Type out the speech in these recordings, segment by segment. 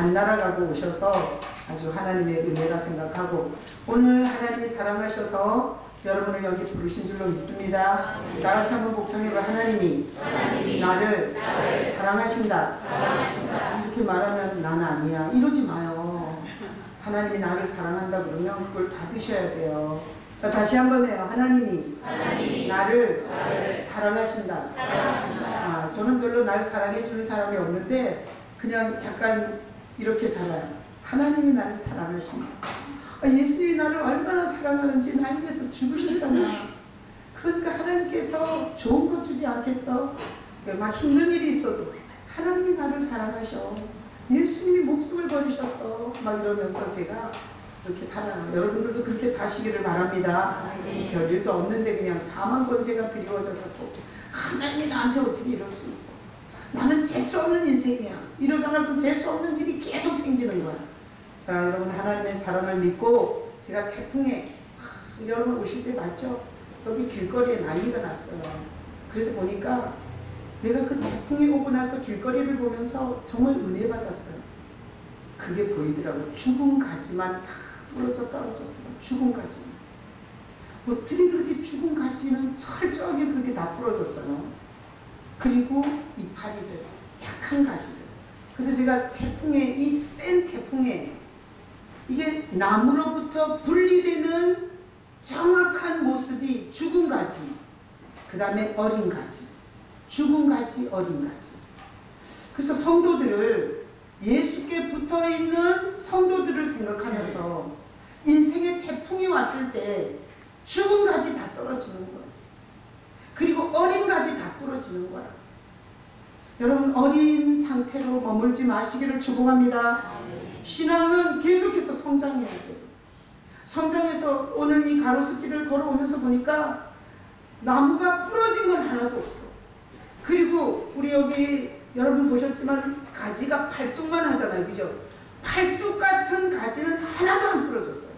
안 날아가고 오셔서 아주 하나님의 은혜라 생각하고, 오늘 하나님이 사랑하셔서 여러분을 여기 부르신 줄로 믿습니다. 다 같이 한번 복창해봐. 하나님이 나를 사랑하신다. 이렇게 말하면 나는 아니야. 이러지 마요. 하나님이 나를 사랑한다 그러면 그걸 받으셔야 돼요. 자, 다시 한번 해요. 하나님이 나를 사랑하신다. 아, 저는 별로 날 사랑해 주는 사람이 없는데 그냥 약간 이렇게 살아요. 하나님이 나를 사랑하신다. 아, 예수님이 나를 얼마나 사랑하는지 날 위해서 죽으셨잖아. 그러니까 하나님께서 좋은 것 주지 않겠어? 막 힘든 일이 있어도 하나님이 나를 사랑하셔. 예수님이 목숨을 버리셨어. 막 이러면서 제가 그렇게 살아요. 여러분들도 그렇게 사시기를 바랍니다. 별일도 없는데 그냥 사망 권세가 드리워져갖고 하나님이 나한테 어떻게 이럴 수 있어? 나는 재수 없는 인생이야. 이러잖아. 그럼 재수 없는 일이 계속 생기는 거야. 자, 여러분 하나님의 사랑을 믿고, 제가 태풍에 여러분 오실 때 맞죠? 여기 길거리에 난리가 났어요. 그래서 보니까 내가 그 태풍이 오고 나서 길거리를 보면서 정말 은혜 받았어요. 그게 보이더라고요. 죽은 가지만 다 부러져 떨어졌더라고요. 죽은 가지만. 어떻게 그렇게 죽은 가지는 철저하게 그렇게 다 부러졌어요. 그리고 이파리들, 약한 가지들. 그래서 제가 태풍에, 이 센 태풍에 이게 나무로부터 분리되는 정확한 모습이 죽은 가지, 그 다음에 어린 가지, 죽은 가지, 어린 가지. 그래서 성도들을, 예수께 붙어있는 성도들을 생각하면서 인생의 태풍이 왔을 때 죽은 가지 다 떨어지는 거야. 그리고 어린 가지 다 부러지는 거야. 여러분 어린 상태로 머물지 마시기를 축복합니다. 신앙은 계속해서 성장해야 돼요. 성장해서 오늘 이 가로수길을 걸어오면서 보니까 나무가 부러진 건 하나도 없어. 그리고 우리 여기 여러분 보셨지만 가지가 팔뚝만 하잖아요. 그죠? 팔뚝 같은 가지는 하나도 안 부러졌어요.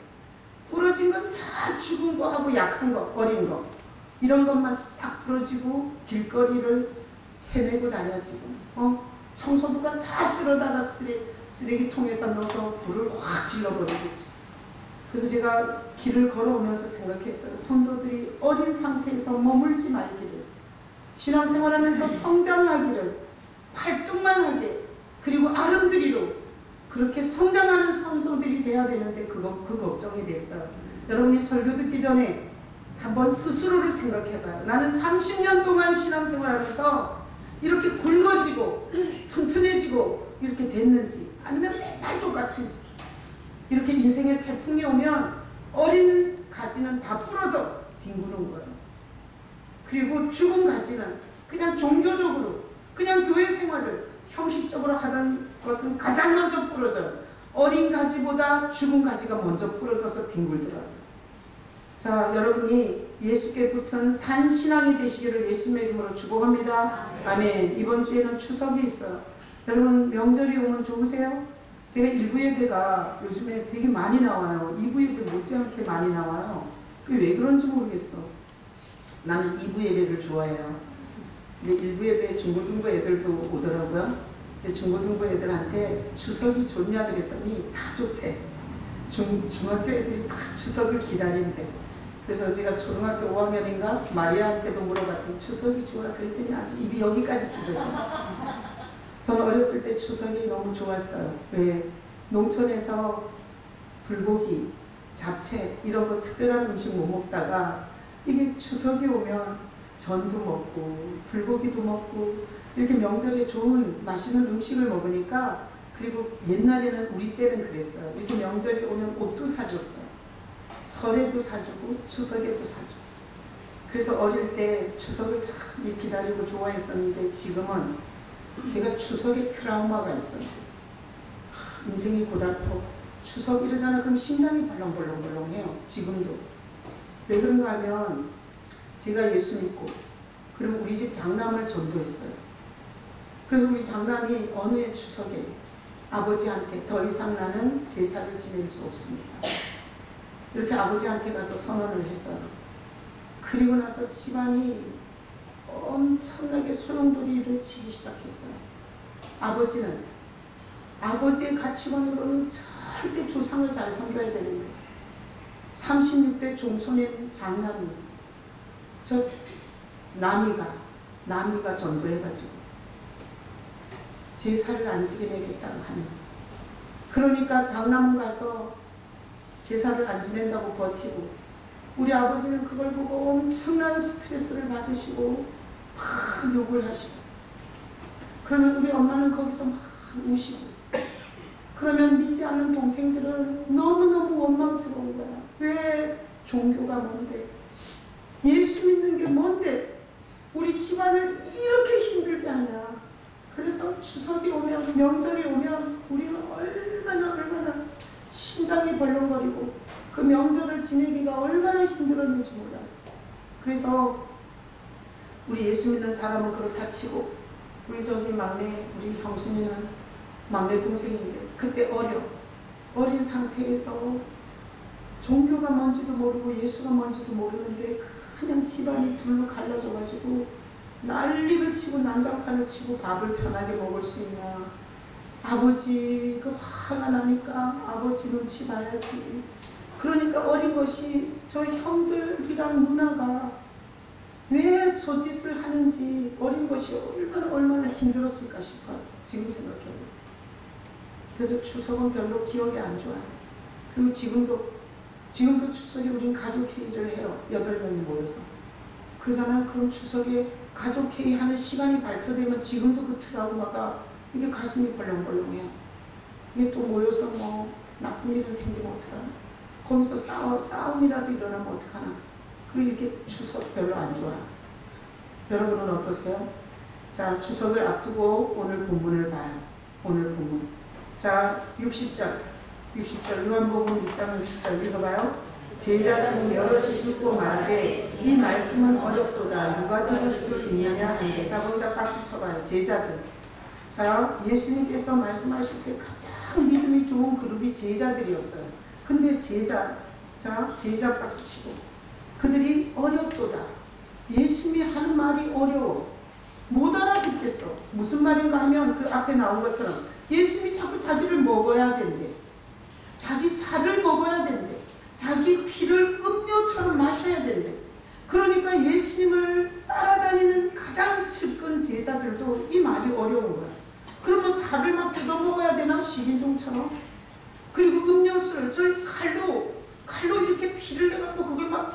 부러진 건 다 죽은 거하고 약한 거, 어린 거. 이런 것만 싹 부러지고 길거리를 헤매고 다녀 지금. 청소부가 다 쓸어다가 쓰레기통에서 넣어서 불을 확 질러버리겠지. 그래서 제가 길을 걸어오면서 생각했어요. 성도들이 어린 상태에서 머물지 말기를, 신앙생활하면서 성장하기를, 팔뚝만 하게, 그리고 아름드리로 그렇게 성장하는 성도들이 돼야 되는데 그 걱정이 됐어요. 여러분이 설교 듣기 전에 한번 스스로를 생각해봐요. 나는 30년 동안 신앙생활하면서 이렇게 굵어지고 튼튼해지고 이렇게 됐는지, 아니면 맨날 똑같은지. 이렇게 인생의 태풍이 오면 어린 가지는 다 부러져 뒹구는 거예요. 그리고 죽은 가지는 그냥 종교적으로, 그냥 교회 생활을 형식적으로 하던 것은 가장 먼저 부러져요. 어린 가지보다 죽은 가지가 먼저 부러져서 뒹굴더라고요. 자, 여러분이 예수께 붙은 산신앙이 되시기를 예수님의 이름으로 축복합니다. 아멘. 이번 주에는 추석이 있어요. 여러분 명절이 오면 좋으세요? 제가 1부 예배가 요즘에 되게 많이 나와요. 2부 예배 못지않게 많이 나와요. 그게 왜 그런지 모르겠어. 나는 2부 예배를 좋아해요. 근데 1부 예배에 중고등부 애들도 오더라고요. 근데 중고등부 애들한테 추석이 좋냐 그랬더니 다 좋대. 중학교 애들이 다 추석을 기다린대. 그래서 제가 초등학교 5학년인가 마리아한테도 물어봤더니 추석이 좋아. 그랬더니 아주 입이 여기까지 찢어져. 저는 어렸을 때 추석이 너무 좋았어요. 왜? 농촌에서 불고기, 잡채 이런 거 특별한 음식 못 먹다가 이게 추석이 오면 전도 먹고 불고기도 먹고 이렇게 명절에 좋은 맛있는 음식을 먹으니까, 그리고 옛날에는 우리 때는 그랬어요. 이렇게 명절이 오면 옷도 사줬어요. 설에도 사주고 추석에도 사주고. 그래서 어릴 때 추석을 참 기다리고 좋아했었는데 지금은 제가 추석에 트라우마가 있어요. 인생이 고달퍼. 추석 이러잖아. 그럼 심장이 벌렁벌렁벌렁해요. 지금도. 왜 그런가 하면 제가 예수 믿고, 그리고 우리 집 장남을 전도했어요. 그래서 우리 장남이 어느 해 추석에 아버지한테 더 이상 나는 제사를 지낼 수 없습니다. 이렇게 아버지한테 가서 선언을 했어요. 그리고 나서 집안이 엄청나게 소용돌이를 치기 시작했어요. 아버지는 아버지의 가치관으로는 절대 조상을 잘 섬겨야 되는데 36대 종손인 장남이 저 남이가 전도해가지고 제사를 안 지내겠다고 하는, 그러니까 장남은 가서 제사를 안 지낸다고 버티고 우리 아버지는 그걸 보고 엄청난 스트레스를 받으시고 막 욕을 하시고, 그러면 우리 엄마는 거기서 막 우시고, 그러면 믿지 않는 동생들은 너무너무 원망스러운 거야. 왜 종교가 뭔데? 예수 믿는 게 뭔데? 우리 집안을 이렇게 힘들게 하냐? 그래서 추석이 오면, 명절이 오면 우리는 얼마나 심장이 벌렁거리고 그 명절을 지내기가 얼마나 힘들었는지 몰라요. 그래서 우리 예수 믿는 사람은 그렇다 치고 우리 저기 막내, 우리 형순이는 막내 동생인데 그때 어린 상태에서 종교가 뭔지도 모르고 예수가 뭔지도 모르는데 그냥 집안이 둘로 갈라져가지고 난리를 치고 난장판을 치고 밥을 편하게 먹을 수 있나. 아버지 그 화가 나니까 아버지 눈치 봐야지. 그러니까 어린 것이 저 형들이랑 누나가 왜 저 짓을 하는지 어린 것이 얼마나 힘들었을까 싶어요. 지금 생각해보면. 그래서 추석은 별로 기억이 안 좋아요. 그리고 지금도 추석에 우린 가족회의를 해요. 8명이 모여서. 그러잖아요. 그럼 추석에 가족회의 하는 시간이 발표되면 지금도 그 트라우마가 이게 가슴이 벌렁벌렁해요. 이게 또 모여서 뭐 나쁜 일은 생기면 어떡하나. 거기서 싸움이라도 일어나면 어떡하나. 그리고 이렇게 추석 별로 안 좋아요. 여러분은 어떠세요? 자, 추석을 앞두고 오늘 본문을 봐요. 오늘 본문. 자, 60절 요한복음 6장 60절 읽어봐요. 제자 중 여럿이 듣고 말하되 이 말씀은 어렵도다. 누가 들을 수 있느냐. 자, 거기다 박수 쳐봐요. 제자들. 자, 예수님께서 말씀하실 때 가장 믿음이 좋은 그룹이 제자들이었어요. 근데 제자 박수 치고 그들이 어렵도다. 예수님이 하는 말이 어려워. 못 알아듣겠어. 무슨 말인가 하면 그 앞에 나온 것처럼 예수님이 자꾸 자기를 먹어야 된대. 자기 살을 먹어야 된대. 자기 피를 음료처럼 마셔야 된대. 그러니까 예수님을 따라다니는 가장 측근 제자들도 이 말이 어려운 거야. 그러면 살을 막 뜯어 먹어야 되나? 식인종처럼. 그리고 음료수를 저희 칼로 이렇게 피를 내갖고 그걸 막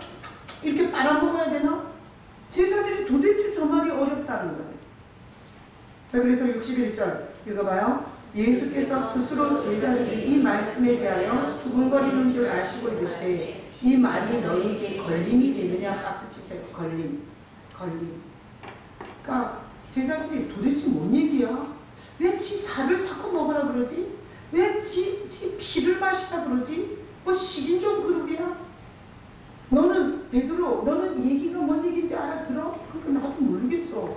이렇게 빨아먹어야 되나? 제자들이 도대체 저 말이 어렵다는 거예요. 자, 그래서 61절 읽어봐요. 예수께서 스스로 제자들이 이 말씀에 대하여 수군거리는 줄 아시고 이르시되 이 말이 너희에게 걸림이 되느냐. 박수 치세요. 걸림. 그러니까 제자들이 도대체 뭔 얘기야? 왜 지 살을 자꾸 먹으라 그러지? 왜 지 피를 마시라 그러지? 뭐 식인종 그룹이야? 너는 베드로, 너는 이 얘기가 뭔 얘기인지 알아들어? 그러니까 나도 모르겠어.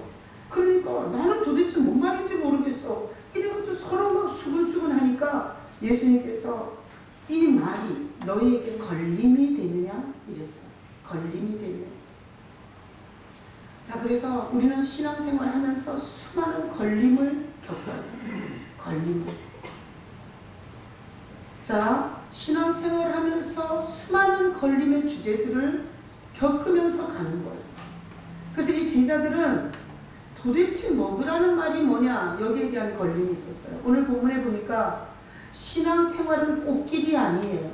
그러니까 나는 도대체 뭔 말인지 모르겠어. 이래가지고 서로 막 수근수근 하니까 예수님께서 이 말이 너희에게 걸림이 되느냐? 이랬어요. 걸림이 되느냐? 자, 그래서 우리는 신앙생활 하면서 수많은 걸림을 겪어요. 걸림을. 자, 신앙생활 하면서 수많은 걸림의 주제들을 겪으면서 가는 거예요. 그래서 이 제자들은 도대체 먹으라는 말이 뭐냐, 여기에 대한 걸림이 있었어요. 오늘 본문에 보니까 신앙생활은 꽃길이 아니에요.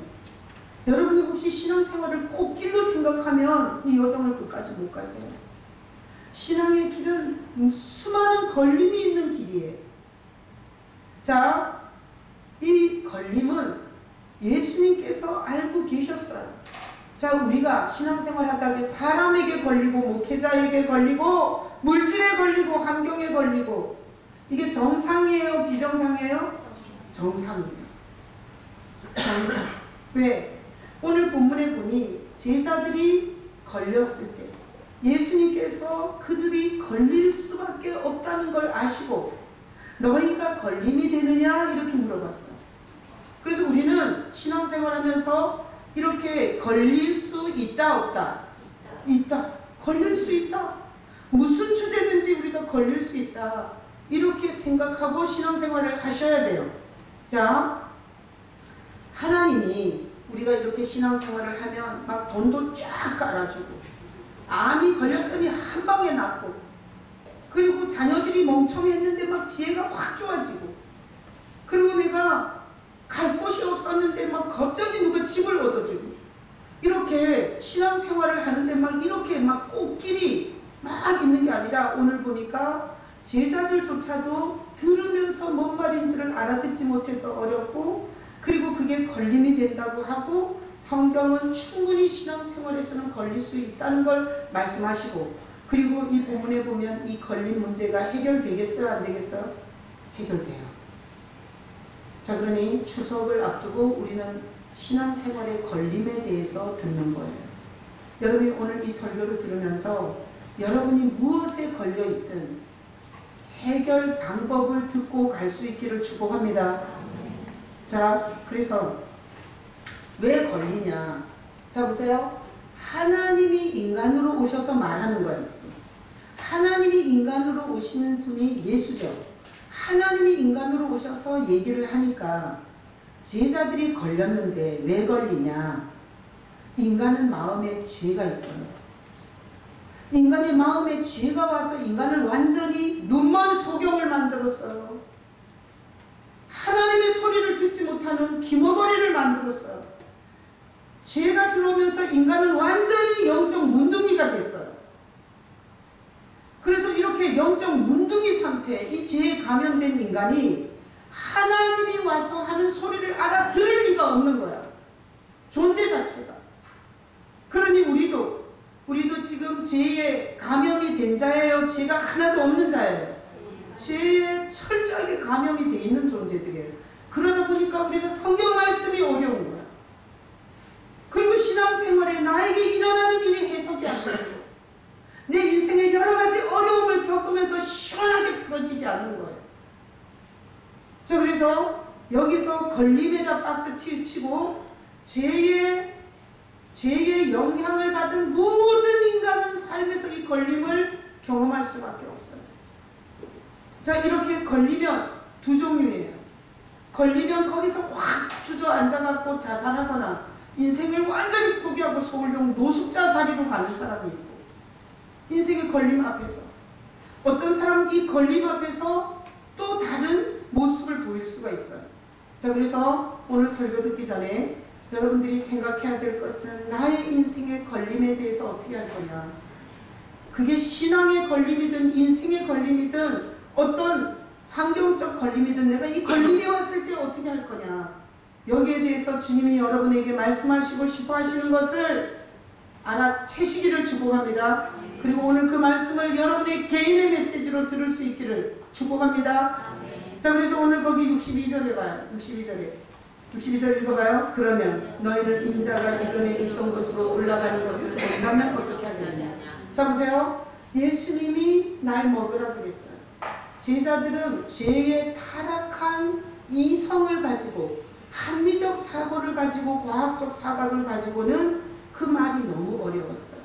여러분이 혹시 신앙생활을 꽃길로 생각하면 이 여정을 끝까지 못 가세요. 신앙의 길은 수많은 걸림이 있는 길이에요. 자, 이 걸림은 예수님께서 알고 계셨어요. 자, 우리가 신앙생활 하다가 사람에게 걸리고 목회자에게 걸리고 물질에 걸리고 환경에 걸리고 이게 정상이에요? 비정상이에요? 정상이에요. 정상. 왜? 오늘 본문에 보니 제자들이 걸렸을 때 예수님께서 그들이 걸릴 수밖에 없다는 걸 아시고 너희가 걸림이 되느냐? 이렇게 물어봤어요. 그래서 우리는 신앙생활 하면서 이렇게 걸릴 수 있다 없다? 있다. 걸릴 수 있다. 무슨 주제든지 우리가 걸릴 수 있다. 이렇게 생각하고 신앙생활을 하셔야 돼요. 자, 하나님이 우리가 이렇게 신앙생활을 하면 막 돈도 쫙 깔아주고 암이 걸렸더니 한 방에 낫고 그리고 자녀들이 멍청했는데 막 지혜가 확 좋아지고 그리고 내가 갈 곳이 없었는데 막 갑자기 누가 집을 얻어주고 이렇게 신앙생활을 하는데 막 이렇게 막 꽃길이 막 있는 게 아니라 오늘 보니까 제자들조차도 들으면서 뭔 말인지를 알아듣지 못해서 어렵고 그리고 그게 걸림이 된다고 하고 성경은 충분히 신앙생활에서는 걸릴 수 있다는 걸 말씀하시고 그리고 이 본문에 보면 이 걸림 문제가 해결되겠어요? 안 되겠어요? 해결돼요. 자, 그러니 추석을 앞두고 우리는 신앙생활의 걸림에 대해서 듣는 거예요. 여러분이 오늘 이 설교를 들으면서 여러분이 무엇에 걸려있든 해결 방법을 듣고 갈 수 있기를 축복합니다. 자, 그래서 왜 걸리냐? 자, 보세요. 하나님이 인간으로 오셔서 말하는 거야, 지금. 하나님이 인간으로 오시는 분이 예수죠. 하나님이 인간으로 오셔서 얘기를 하니까 제자들이 걸렸는데 왜 걸리냐? 인간은 마음에 죄가 있어요. 인간의 마음에 죄가 와서 인간을 완전히 눈먼 소경을 만들었어요. 하나님의 소리를 듣지 못하는 귀머거리를 만들었어요. 죄가 들어오면서 인간은 완전히 영적 문둥이가 됐어요. 그래서 이렇게 영적 문둥이 상태, 이 죄에 감염된 인간이 하나님이 와서 하는 소리를 알아들을 리가 없는 거야. 존재 자체가. 그러니 우리도 지금 죄에 감염이 된 자예요? 죄가 하나도 없는 자예요? 죄에 철저하게 감염이 돼 있는 존재들이에요. 그러다 보니까 우리가 성경 말씀이 어려운 거야. 그리고 신앙생활에 나에게 일어나는 일이 해석이 안 되고 내 인생에 여러 가지 어려움을 겪으면서 시원하게 풀어지지 않는 거예요. 자, 그래서 여기서 걸림에다 박스 치고 죄의 영향을 받은 모든 인간은 삶에서 이 걸림을 경험할 수밖에 없어요. 자, 이렇게 걸리면 두 종류예요. 걸리면 거기서 확 주저앉아갖고 자살하거나 인생을 완전히 포기하고 서울용 노숙자 자리로 가는 사람이 있고 인생의 걸림 앞에서 어떤 사람은 이 걸림 앞에서 또 다른 모습을 보일 수가 있어요. 자, 그래서 오늘 설교 듣기 전에 여러분들이 생각해야 될 것은 나의 인생의 걸림에 대해서 어떻게 할 거냐. 그게 신앙의 걸림이든 인생의 걸림이든 어떤 환경적 걸림이든 내가 이 걸림이 왔을 때 어떻게 할 거냐. 여기에 대해서 주님이 여러분에게 말씀하시고 싶어 하시는 것을 알아채시기를 축복합니다. 그리고 오늘 그 말씀을 여러분의 개인의 메시지로 들을 수 있기를 축복합니다. 자, 그래서 오늘 거기 62절에 봐요. 62절 읽어봐요. 그러면 너희는 인자가 이전에 있던 곳으로 올라가는 것을 본다면 어떻게 하느냐. 자, 보세요. 예수님이 날 먹으라 그랬어요. 제자들은 죄의 타락한 이성을 가지고 합리적 사고를 가지고 과학적 사각을 가지고는 그 말이 너무 어려웠어요.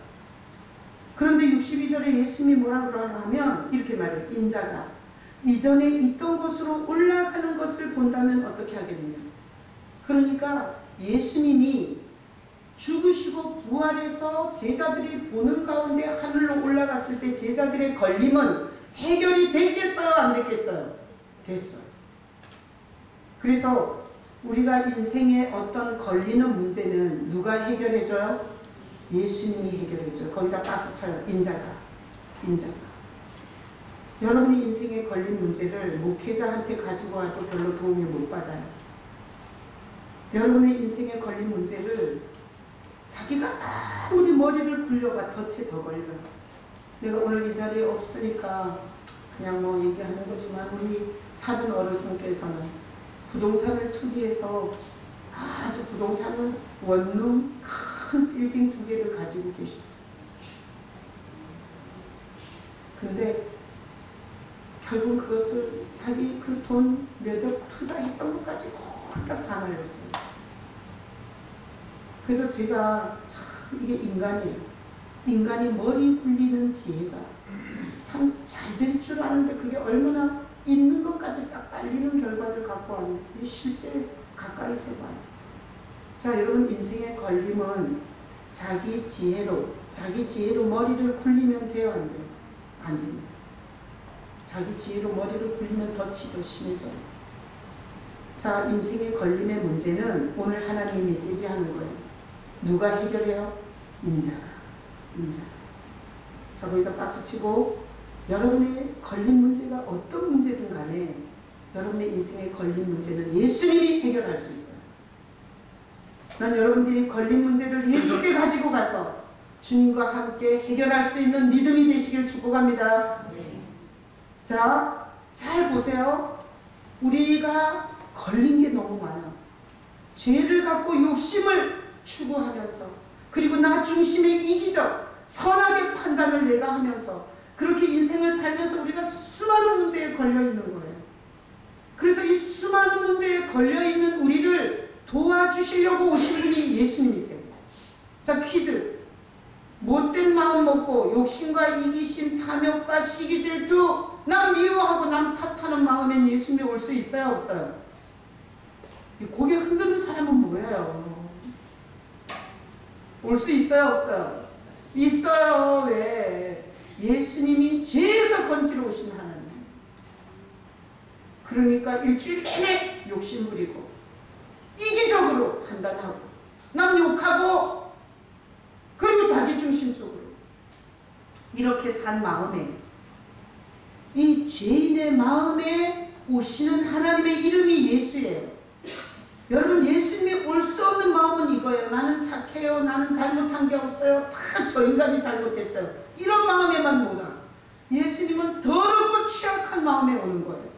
그런데 62절에 예수님이 뭐라 그러냐면 이렇게 말해요. 인자가 이전에 있던 곳으로 올라가는 것을 본다면 어떻게 하겠느냐. 그러니까 예수님이 죽으시고 부활해서 제자들이 보는 가운데 하늘로 올라갔을 때 제자들의 걸림은 해결이 됐겠어요? 안 됐겠어요? 됐어요. 그래서 우리가 인생에 어떤 걸리는 문제는 누가 해결해줘요? 예수님이 해결해줘요. 거기다 박스 쳐요. 인자가. 여러분이 인생에 걸린 문제를 목회자한테 가지고 와도 별로 도움을 못 받아요. 여러분의 인생에 걸린 문제를 자기가 아무리 머리를 굴려봐 덫에 더 걸려요. 내가 오늘 이 자리에 없으니까 그냥 뭐 얘기하는 거지만 우리 사돈 어르신께서는 부동산을 투기해서 아주 부동산은 원룸 큰 빌딩 2개를 가지고 계셨어요. 근데 결국 그것을 자기 그 돈 몇 억 투자했던 것까지 홀딱 다 날렸어요. 그래서 제가 참 이게 인간이 머리 굴리는 지혜가 참 잘 될 줄 아는데 그게 얼마나 있는 것까지 싹 빨리는 결과를 갖고 왔는데 실제 가까이서 봐요. 자, 여러분, 인생의 걸림은 자기 지혜로 머리를 굴리면 돼요, 안 돼요? 안 됩니다. 자기 지혜로 머리를 굴리면 덫이 더 심해져요. 자, 인생의 걸림의 문제는 오늘 하나님이 메시지하는 거예요. 누가 해결해요? 인자가. 자, 거기다 박수치고, 여러분의 걸린 문제가 어떤 문제든 간에 여러분의 인생의 걸린 문제는 예수님이 해결할 수 있어요. 난 여러분들이 걸린 문제를 예수께 가지고 가서 주님과 함께 해결할 수 있는 믿음이 되시길 축복합니다. 자, 잘 보세요. 우리가 걸린 게 너무 많아. 죄를 갖고 욕심을 추구하면서, 그리고 나 중심의 이기적 선악의 판단을 내가 하면서 그렇게 인생을 살면서 우리가 수많은 문제에 걸려있는 거예요. 그래서 이 수많은 문제에 걸려있는 우리를 도와주시려고 오신 분이 예수님이세요. 자, 퀴즈. 못된 마음 먹고 욕심과 이기심, 탐욕과 시기, 질투, 남 미워하고 남 탓하는 마음엔 예수님이 올 수 있어요, 없어요? 고개 흔드는 사람은 뭐예요? 올 수 있어요, 없어요? 있어요. 왜? 예수님이 죄에서 건지러 오신 하나님. 그러니까 일주일 내내 욕심 부리고 이기적으로 판단하고 남 욕하고 그리고 자기중심적으로 이렇게 산 마음에, 이 죄인의 마음에 오시는 하나님의 이름이 예수예요. 여러분, 예수님이 올 수 없는 마음은 이거예요. 나는 착해요. 나는 잘못한 게 없어요. 다 저 인간이 잘못했어요. 이런 마음에만 못 와. 예수님은 더럽고 취약한 마음에 오는 거예요.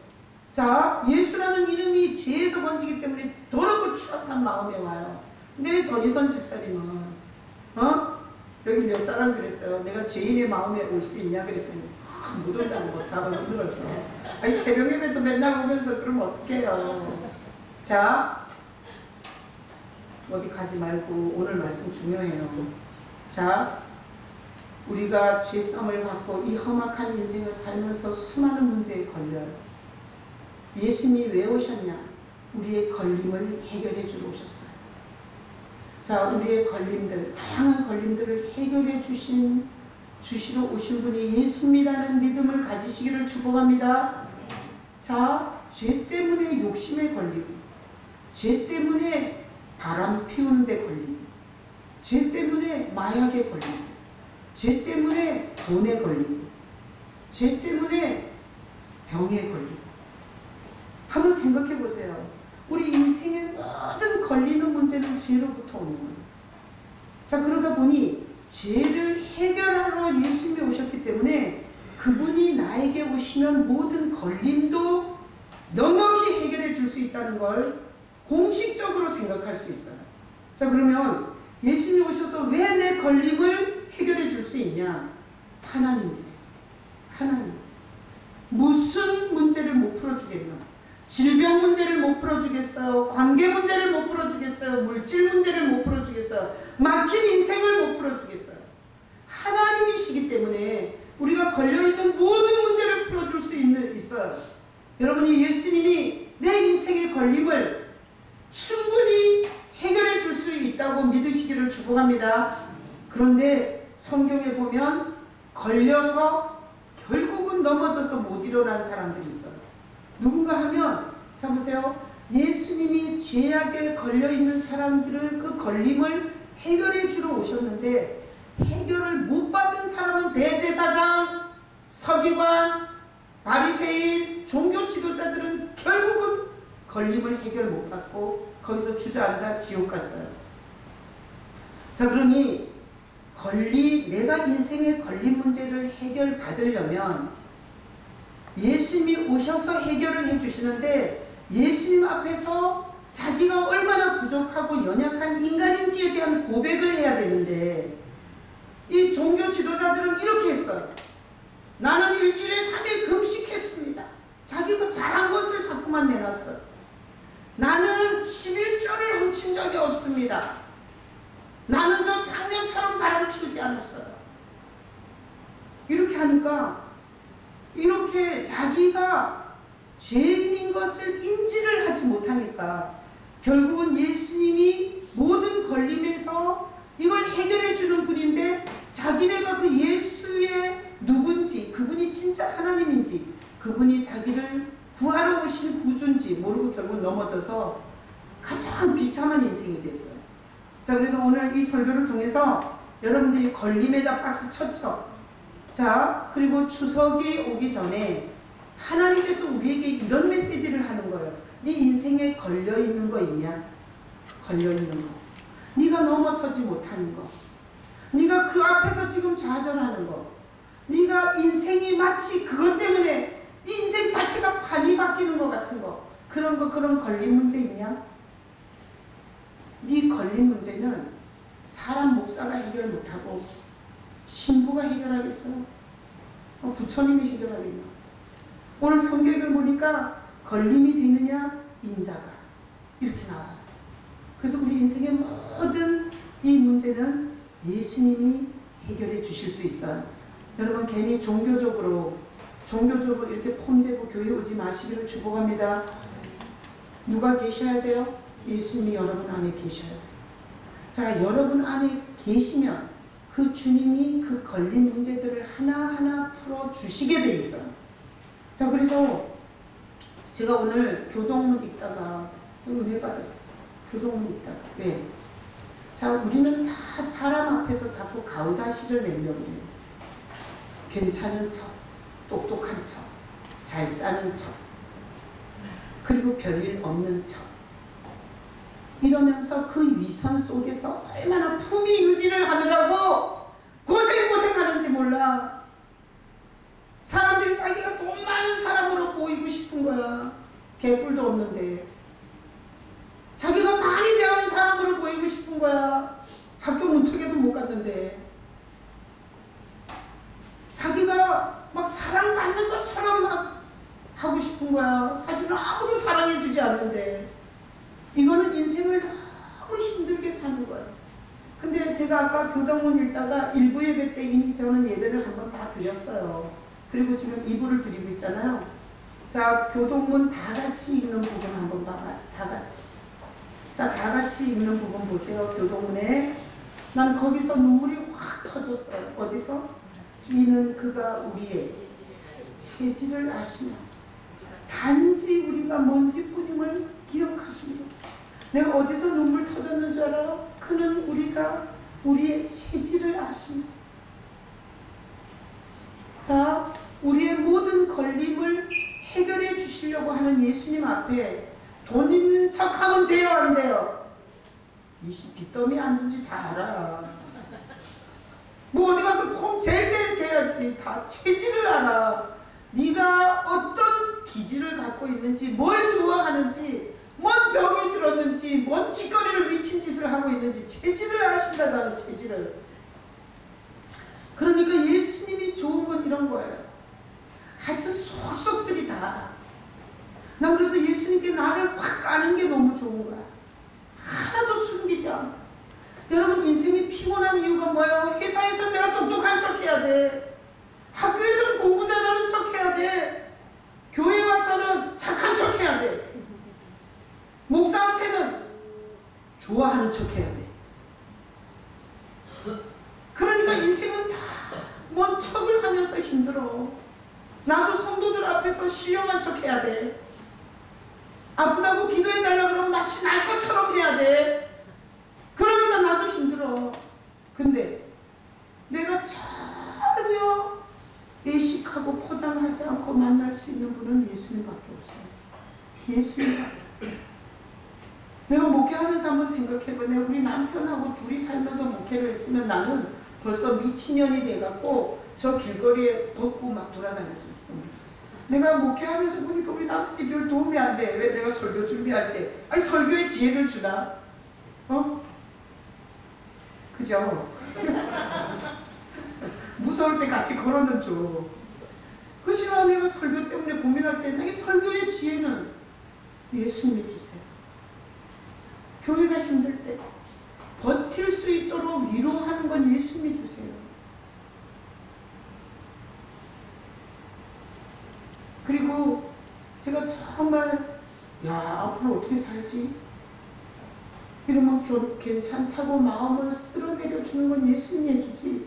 자, 예수라는 이름이 죄에서 번지기 때문에 더럽고 취약한 마음에 와요. 근데 전희선 집사님은 여기 몇 사람 그랬어요. 내가 죄인의 마음에 올 수 있냐 그랬더니 못 온다는 거 잡아 흔들었어. 아니, 새벽 예배도 맨날 오면서 그러면 어떡해요. 자, 어디 가지 말고 오늘 말씀 중요해요. 자, 우리가 죄성을 갖고 이 험악한 인생을 살면서 수많은 문제에 걸려요. 예수님이 왜 오셨냐? 우리의 걸림을 해결해 주러 오셨어요. 자, 우리의 걸림들, 다양한 걸림들을 해결해 주시러 오신 분이 예수님이라는 믿음을 가지시기를 축복합니다. 자, 죄 때문에 욕심에 걸리고, 죄 때문에 바람 피우는 데 걸리고, 죄 때문에 마약에 걸리고, 죄 때문에 돈에 걸리고, 죄 때문에 병에 걸리고. 한번 생각해 보세요. 우리 인생의 모든 걸리는 문제는 죄로부터 오는 거예요. 자, 그러다 보니 죄를 해결하러 예수님이 오셨기 때문에 그분이 나에게 오시면 모든 걸림도 넉넉히 해결해 줄 수 있다는 걸 공식적으로 생각할 수 있어요. 자, 그러면 예수님이 오셔서 왜 내 걸림을 해결해 줄 수 있냐? 하나님이세요. 하나님. 무슨 문제를 못 풀어주겠나? 질병 문제를 못 풀어주겠어요? 관계 문제를 못 풀어주겠어요? 물질 문제를 못 풀어주겠어요? 막힌 인생을 못 풀어주겠어요? 하나님이시기 때문에 우리가 걸려있는 모든 문제를 풀어줄 수 있어요. 여러분이 예수님이 내 인생의 걸림을 충분히 해결해 줄 수 있다고 믿으시기를 축복합니다. 그런데 성경에 보면 걸려서 결국은 넘어져서 못 일어난 사람들이 있어요. 누군가 하면, 자 보세요. 예수님이 죄악에 걸려있는 사람들을 그 걸림을 해결해 주러 오셨는데 해결을 못 받은 사람은 대제사장, 서기관, 바리새인, 종교 지도자들은 결국은 걸림을 해결 못 받고 거기서 주저앉아 지옥 갔어요. 자, 그러니 내가 인생의 걸림 문제를 해결받으려면 예수님이 오셔서 해결을 해주시는데, 예수님 앞에서 자기가 얼마나 부족하고 연약한 인간인지에 대한 고백을 해야 되는데, 이 종교 지도자들은 이렇게 했어요. 나는 일주일에 3일 금식했습니다. 자기가 잘한 것을 자꾸만 내놨어요. 나는 11조를 훔친 적이 없습니다. 나는 저 장년처럼 바람 피우지 않았어요. 이렇게 하니까, 이렇게 자기가 죄인인 것을 인지를 하지 못하니까 결국은 예수님이 모든 걸림에서 이걸 해결해 주는 분인데 자기네가 그 예수의 누군지, 그분이 진짜 하나님인지, 그분이 자기를 구하러 오신 구주인지 모르고 결국 넘어져서 가장 비참한 인생이 됐어요. 자, 그래서 오늘 이 설교를 통해서 여러분들이 걸림에다 박스 쳤죠. 자, 그리고 추석이 오기 전에 하나님께서 우리에게 이런 메시지를 하는 거예요. 네 인생에 걸려있는 거 있냐? 걸려있는 거. 네가 넘어서지 못하는 거. 네가 그 앞에서 지금 좌절하는 거. 네가 인생이 마치 그것 때문에 네 인생 자체가 판이 바뀌는 것 같은 거. 그런 거, 그런 걸림 문제 있냐? 네 걸림 문제는 사람 목사가 해결 못하고 신부가 해결하겠어요? 부처님이 해결하겠나? 오늘 성경을 보니까 걸림이 되느냐? 인자가. 이렇게 나와요. 그래서 우리 인생의 모든 이 문제는 예수님이 해결해 주실 수 있어요. 여러분 괜히 종교적으로 이렇게 폼재고 교회 오지 마시기를 축복합니다. 누가 계셔야 돼요? 예수님이 여러분 안에 계셔야 돼요. 자, 여러분 안에 계시면 그 주님이 그 걸린 문제들을 하나하나 풀어주시게 돼 있어요. 자, 그래서 제가 오늘 교동문 읽다가 은혜 받았어요. 교동문 읽다가. 왜? 자, 우리는 다 사람 앞에서 자꾸 가우다시를 내려고 해요. 괜찮은 척, 똑똑한 척, 잘 사는 척, 그리고 별일 없는 척. 이러면서 그 위선 속에서 얼마나 품위 유지를 하느라고 고생하는지 몰라. 사람들이 자기가 돈 많은 사람으로 보이고 싶은 거야. 개뿔도 없는데. 자기가 많이 배운 사람으로 보이고 싶은 거야. 학교 문턱에도 못 갔는데. 자기가 막 사랑받는 것처럼 막 하고 싶은 거야. 사실은 아무도 사랑해주지 않는데. 이거는 인생을 너무 힘들게 사는 거야. 근데 제가 아까 교동문 읽다가 1부 예배 때 이미 저는 예배를 한번 다 드렸어요. 그리고 지금 2부를 드리고 있잖아요. 자, 교동문 다 같이 읽는 부분 한번 봐봐요. 다 같이. 자, 다 같이 읽는 부분 보세요. 교동문에. 난 거기서 눈물이 확 터졌어요. 어디서? 이는 그가 우리의 체질을 아시나. 단지 우리가 먼지뿐임을 기억하시며. 내가 어디서 눈물 터졌는 줄 알아요? 그는 우리가 우리의 체질을 아시며. 자, 우리의 모든 걸림을 해결해 주시려고 하는 예수님 앞에 돈 있는 척하면 돼요, 안 돼요? 이 빚더미 앉은지 다 알아. 뭐 어디 가서 폼 잴 때 재야지. 다 체질을 알아. 네가 어떤 기질을 갖고 있는지, 뭘 좋아하는지, 뭔 병이 들었는지, 뭔 짓거리를 미친 짓을 하고 있는지 체질을 아신다. 나는 체질을. 그러니까 예수님이 좋은 건 이런 거예요. 하여튼 속속들이 다 알아. 난 그래서 예수님께 나를 확 까는 게 너무 좋은 거야. 하나도 숨기지 않아. 여러분 인생이 피곤한 이유가 뭐예요? 회사에서 내가 똑똑한 척 해야 돼. 학교에서는 공부 잘하는 척 해야 돼. 교회 와서는 착한 척 해야 돼. 목사한테는 좋아하는 척 해야 돼. 그러니까 인생은 다 뭔 척을 하면서 힘들어. 나도 성도들 앞에서 신령한 척 해야 돼. 아프다고 기도해달라 그러면 마치 날 것처럼 해야 돼. 그러니까 나도 힘들어. 근데 내가 전혀 예식하고 포장하지 않고 만날 수 있는 분은 예수님밖에 없어요. 예수님밖에. 내가 목회하면서 한번 생각해봐. 내가 우리 남편하고 둘이 살면서 목회를 했으면 나는 벌써 미친년이 돼갖고 저 길거리에 벗고 막 돌아다녔을 때. 내가 목회하면서 보니까 우리 남편이 별 도움이 안 돼. 왜? 내가 설교 준비할 때. 아니 설교에 지혜를 주나? 그죠? 무서울 때 같이 걸어는 줘. 그치만 내가 설교 때문에 고민할 때 이 설교의 지혜는 예수님이 주세요. 교회가 힘들 때 버틸 수 있도록 위로하는 건 예수님이 주세요. 그리고 제가 정말 앞으로 어떻게 살지? 이러면 괜찮다고 마음을 쓸어내려주는 건 예수님이 해주지.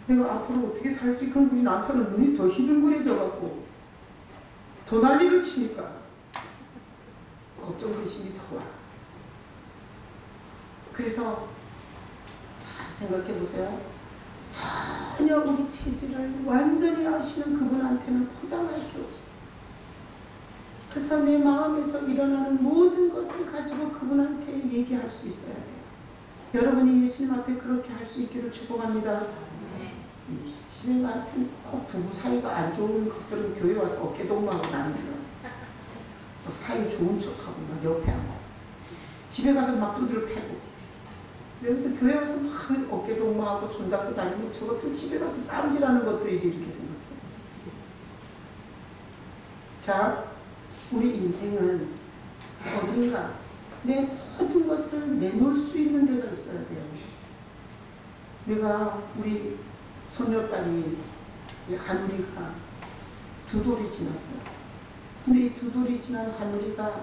내가 앞으로 어떻게 살지? 그럼 우리 남편은 눈이 더 희둥그레져갖고 더 난리를 치니까 걱정 근심이 더 와. 그래서 잘 생각해 보세요. 전혀 우리 체질을 완전히 아시는 그분한테는 포장할 게 없어요. 그래서 내 마음에서 일어나는 모든 것을 가지고 그분한테 얘기할 수 있어야 돼요. 여러분이 예수님 앞에 그렇게 할 수 있기를 축복합니다. 집에서 하여튼 부부 사이가 안 좋은 것들은 교회 와서 어깨동무하고 나눕니다. 사이 좋은 척하고 막 옆에 앉고 집에 가서 막 두드려 패고 여기서 교회 와서 막 어깨동무하고 손잡고 다니고 저것도 집에 가서 싸움질하는 것들이지 이렇게 생각해요. 자, 우리 인생은 어딘가 내 모든 것을 내놓을 수 있는 데가 있어야 돼요. 내가 우리 손녀딸이 하늘이가 2돌이 지났어요. 근데 이 2돌이 지난 하늘이가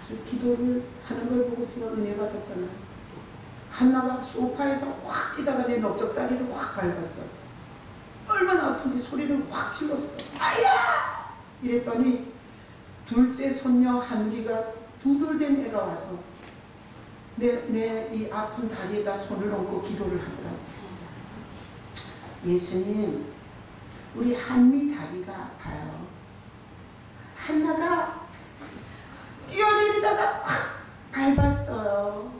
아주 기도를 하는 걸 보고 제가 은혜 받았잖아요. 한나가 소파에서 확 뛰다가 내 넓적다리를 확 밟았어요. 얼마나 아픈지 소리를 확 질렀어요. 아야! 이랬더니 둘째 손녀 하늘이가 2돌 된 애가 와서 내 이 아픈 다리에다 손을 얹고 기도를 하더라고요. 예수님, 우리 한미 다리가 아파요. 한나가 뛰어내리다가 확 밟았어요.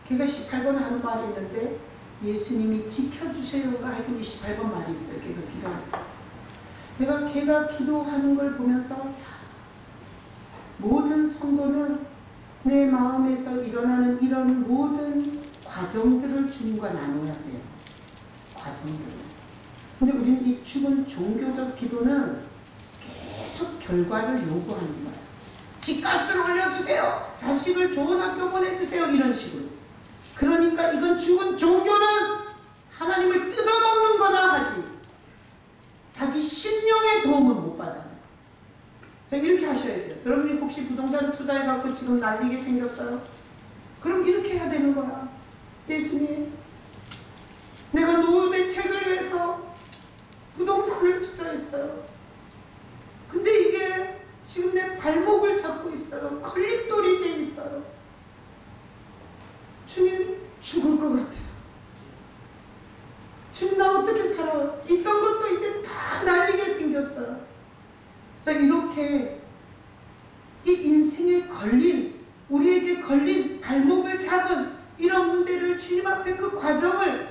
걔가 18번 하는 말이 있는데 예수님이 지켜주세요가 하여튼 28번 말이 있어요. 걔가 기도하는 걔가 기도하는 걸 보면서 모든 성도는 내 마음에서 일어나는 이런 모든 과정들을 주님과 나눠야 돼요. 과정들을. 근데 우리는 이 죽은 종교적 기도는 계속 결과를 요구하는 거예요. 집값을 올려주세요. 자식을 좋은 학교 보내주세요. 이런 식으로. 그러니까 이건 죽은 종교는 하나님을 뜯어먹는 거나 하지 자기 심령의 도움은 못 받아요. 자, 이렇게 하셔야 돼요. 여러분이 혹시 부동산 투자해갖고 지금 날리게 생겼어요? 그럼 이렇게 해야 되는 거야. 예수님, 내가 노후대책을 위해서 부동산을 투자했어요. 근데 이게 지금 내 발목을 잡고 있어요. 걸림돌이 돼 있어요. 주님, 죽을 것 같아요. 주님, 나 어떻게 살아요? 있던 것도 이제 다 날리게 생겼어요. 자, 이렇게 이 인생에 걸린, 우리에게 걸린 발목을 잡은 이런 문제를 주님 앞에 그 과정을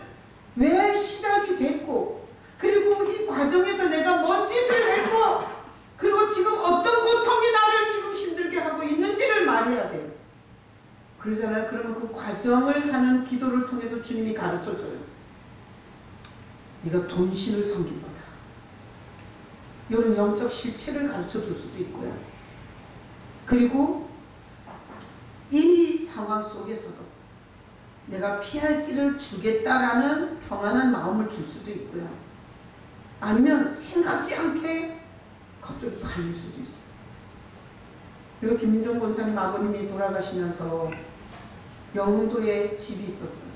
왜 시작이 됐고, 그리고 이 과정에서 내가 뭔 짓을 했고, 그리고 지금 어떤 고통이 나를 지금 힘들게 하고 있는지를 말해야 돼요. 그러잖아요. 그러면 그 과정을 하는 기도를 통해서 주님이 가르쳐줘요. 네가 돈신을 섬긴 거다. 이런 영적 실체를 가르쳐줄 수도 있고요. 그리고 이 상황 속에서도 내가 피할 길을 주겠다라는 평안한 마음을 줄 수도 있고요. 아니면 생각지 않게 갑자기 팔릴 수도 있어요. 그리고 김민정 권사님 아버님이 돌아가시면서 영흥도에 집이 있었어요.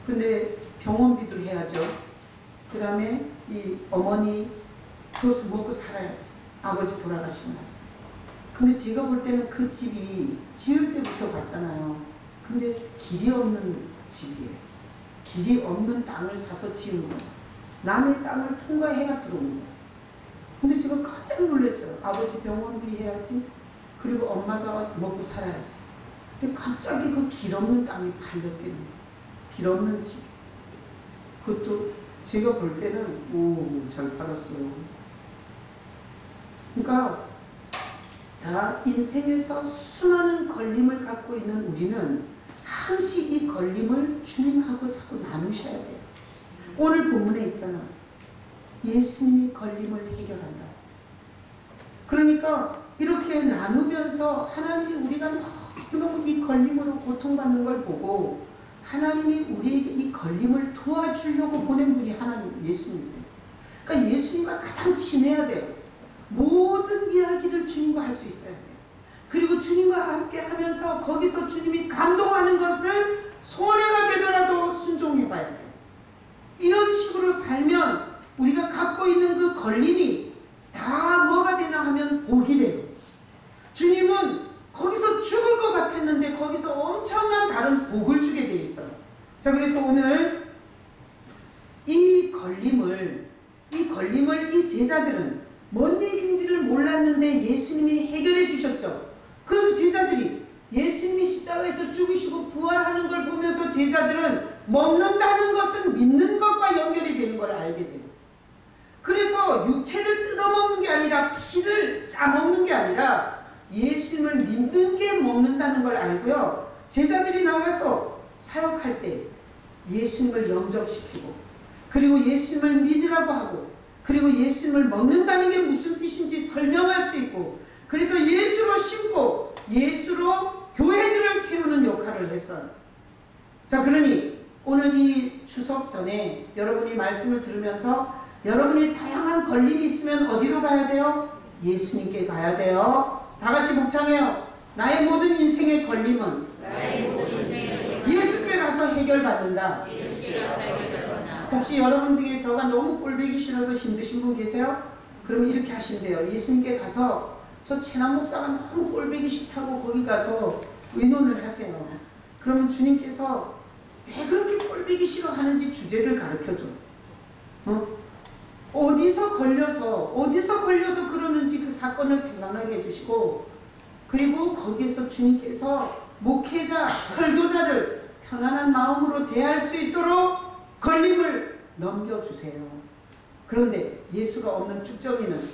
근데 병원비도 해야죠. 그 다음에 이 어머니 그것을 먹고 살아야지. 아버지 돌아가시고 나서. 근데 제가 볼 때는 그 집이 지을 때부터 봤잖아요. 근데 길이 없는 집이에요. 길이 없는 땅을 사서 지은 거예요. 남의 땅을 통과해야 들어오는 거예요. 근데 제가 깜짝 놀랐어요. 아버지 병원비 해야지. 그리고 엄마가 와서 먹고 살아야지. 근데 갑자기 그 길 없는 땅이 팔렸겠네요. 길 없는 집. 그것도 제가 볼 때는 잘 팔았어요. 그러니까 자, 인생에서 수많은 걸림을 갖고 있는 우리는 항상 이 걸림을 주님하고 자꾸 나누셔야 돼요. 오늘 본문에 있잖아. 예수님이 걸림을 해결한다. 그러니까 이렇게 나누면서 하나님이 우리가 너무 이 걸림으로 고통받는 걸 보고 하나님이 우리에게 이 걸림을 도와주려고 보낸 분이 하나님 예수님이세요. 그러니까 예수님과 가장 친해야 돼요. 모든 이야기를 주님과 할 수 있어야 돼요. 그리고 주님과 함께 하면서 거기서 주님이 감동하는 것을 손해가 되더라도 순종해 봐야 돼요. 이런 식으로 살면 우리가 갖고 있는 그 걸림이 다 뭐가 되나 하면 복이 돼요. 주님은 거기서 죽을 것 같았는데 거기서 엄청난 다른 복을 주게 되어 있어요. 자, 그래서 오늘 이 걸림을 이 제자들은 뭔 얘기인지를 몰랐는데 예수님이 해결해 주셨죠. 그래서 제자들이 예수님이 십자가에서 죽으시고 부활하는 걸 보면서 제자들은 먹는다는 것은 믿는 것과 연결이 되는 걸 알게 돼요. 그래서 육체를 뜯어먹는 게 아니라 피를 짜먹는 게 아니라 예수님을 믿는 게 먹는다는 걸 알고요. 제자들이 나가서 사역할 때 예수님을 영접시키고 그리고 예수님을 믿으라고 하고 그리고 예수님을 먹는다는 게 무슨 뜻인지 설명할 수 있고 그래서 예수로 심고 예수로 교회들을 세우는 역할을 했어요. 자, 그러니 오늘 이 추석 전에 여러분이 말씀을 들으면서 여러분이 다양한 걸림이 있으면 어디로 가야 돼요? 예수님께 가야 돼요. 다 같이 묵상해요. 나의 모든 인생의 걸림은 예수께 가서 해결받는다. 혹시 여러분 중에 저가 너무 꼴보기 싫어서 힘드신 분 계세요? 그러면 이렇게 하신대요. 예수님께 가서 저 최남 목사가 너무 꼴보기 싫다고 거기 가서 의논을 하세요. 그러면 주님께서 왜 그렇게 꼴보기 싫어하는지 주제를 가르쳐줘. 어디서 걸려서 그러는지 그 사건을 생각나게 해주시고 그리고 거기에서 주님께서 목회자, 설교자를 편안한 마음으로 대할 수 있도록 걸림을 넘겨주세요. 그런데 예수가 없는 쭉정이는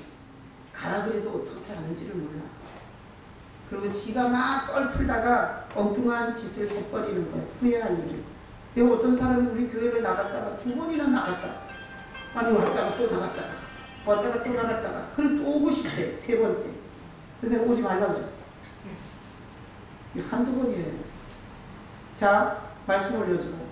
가라 그래도 어떻게 하는지를 몰라. 그리고 지가 막 썰 풀다가 엉뚱한 짓을 해버리는 거예요. 후회할 일을. 그리고 어떤 사람이 우리 교회를 나갔다가 2번이나 나갔다. 아니 왔다가 또 나갔다가 왔다가 또 나갔다가 그럼 또 오고 싶대. 3번째. 그래서 내가 오지 말라고 그랬어. 한두 번이어야지. 자, 말씀 올려주고.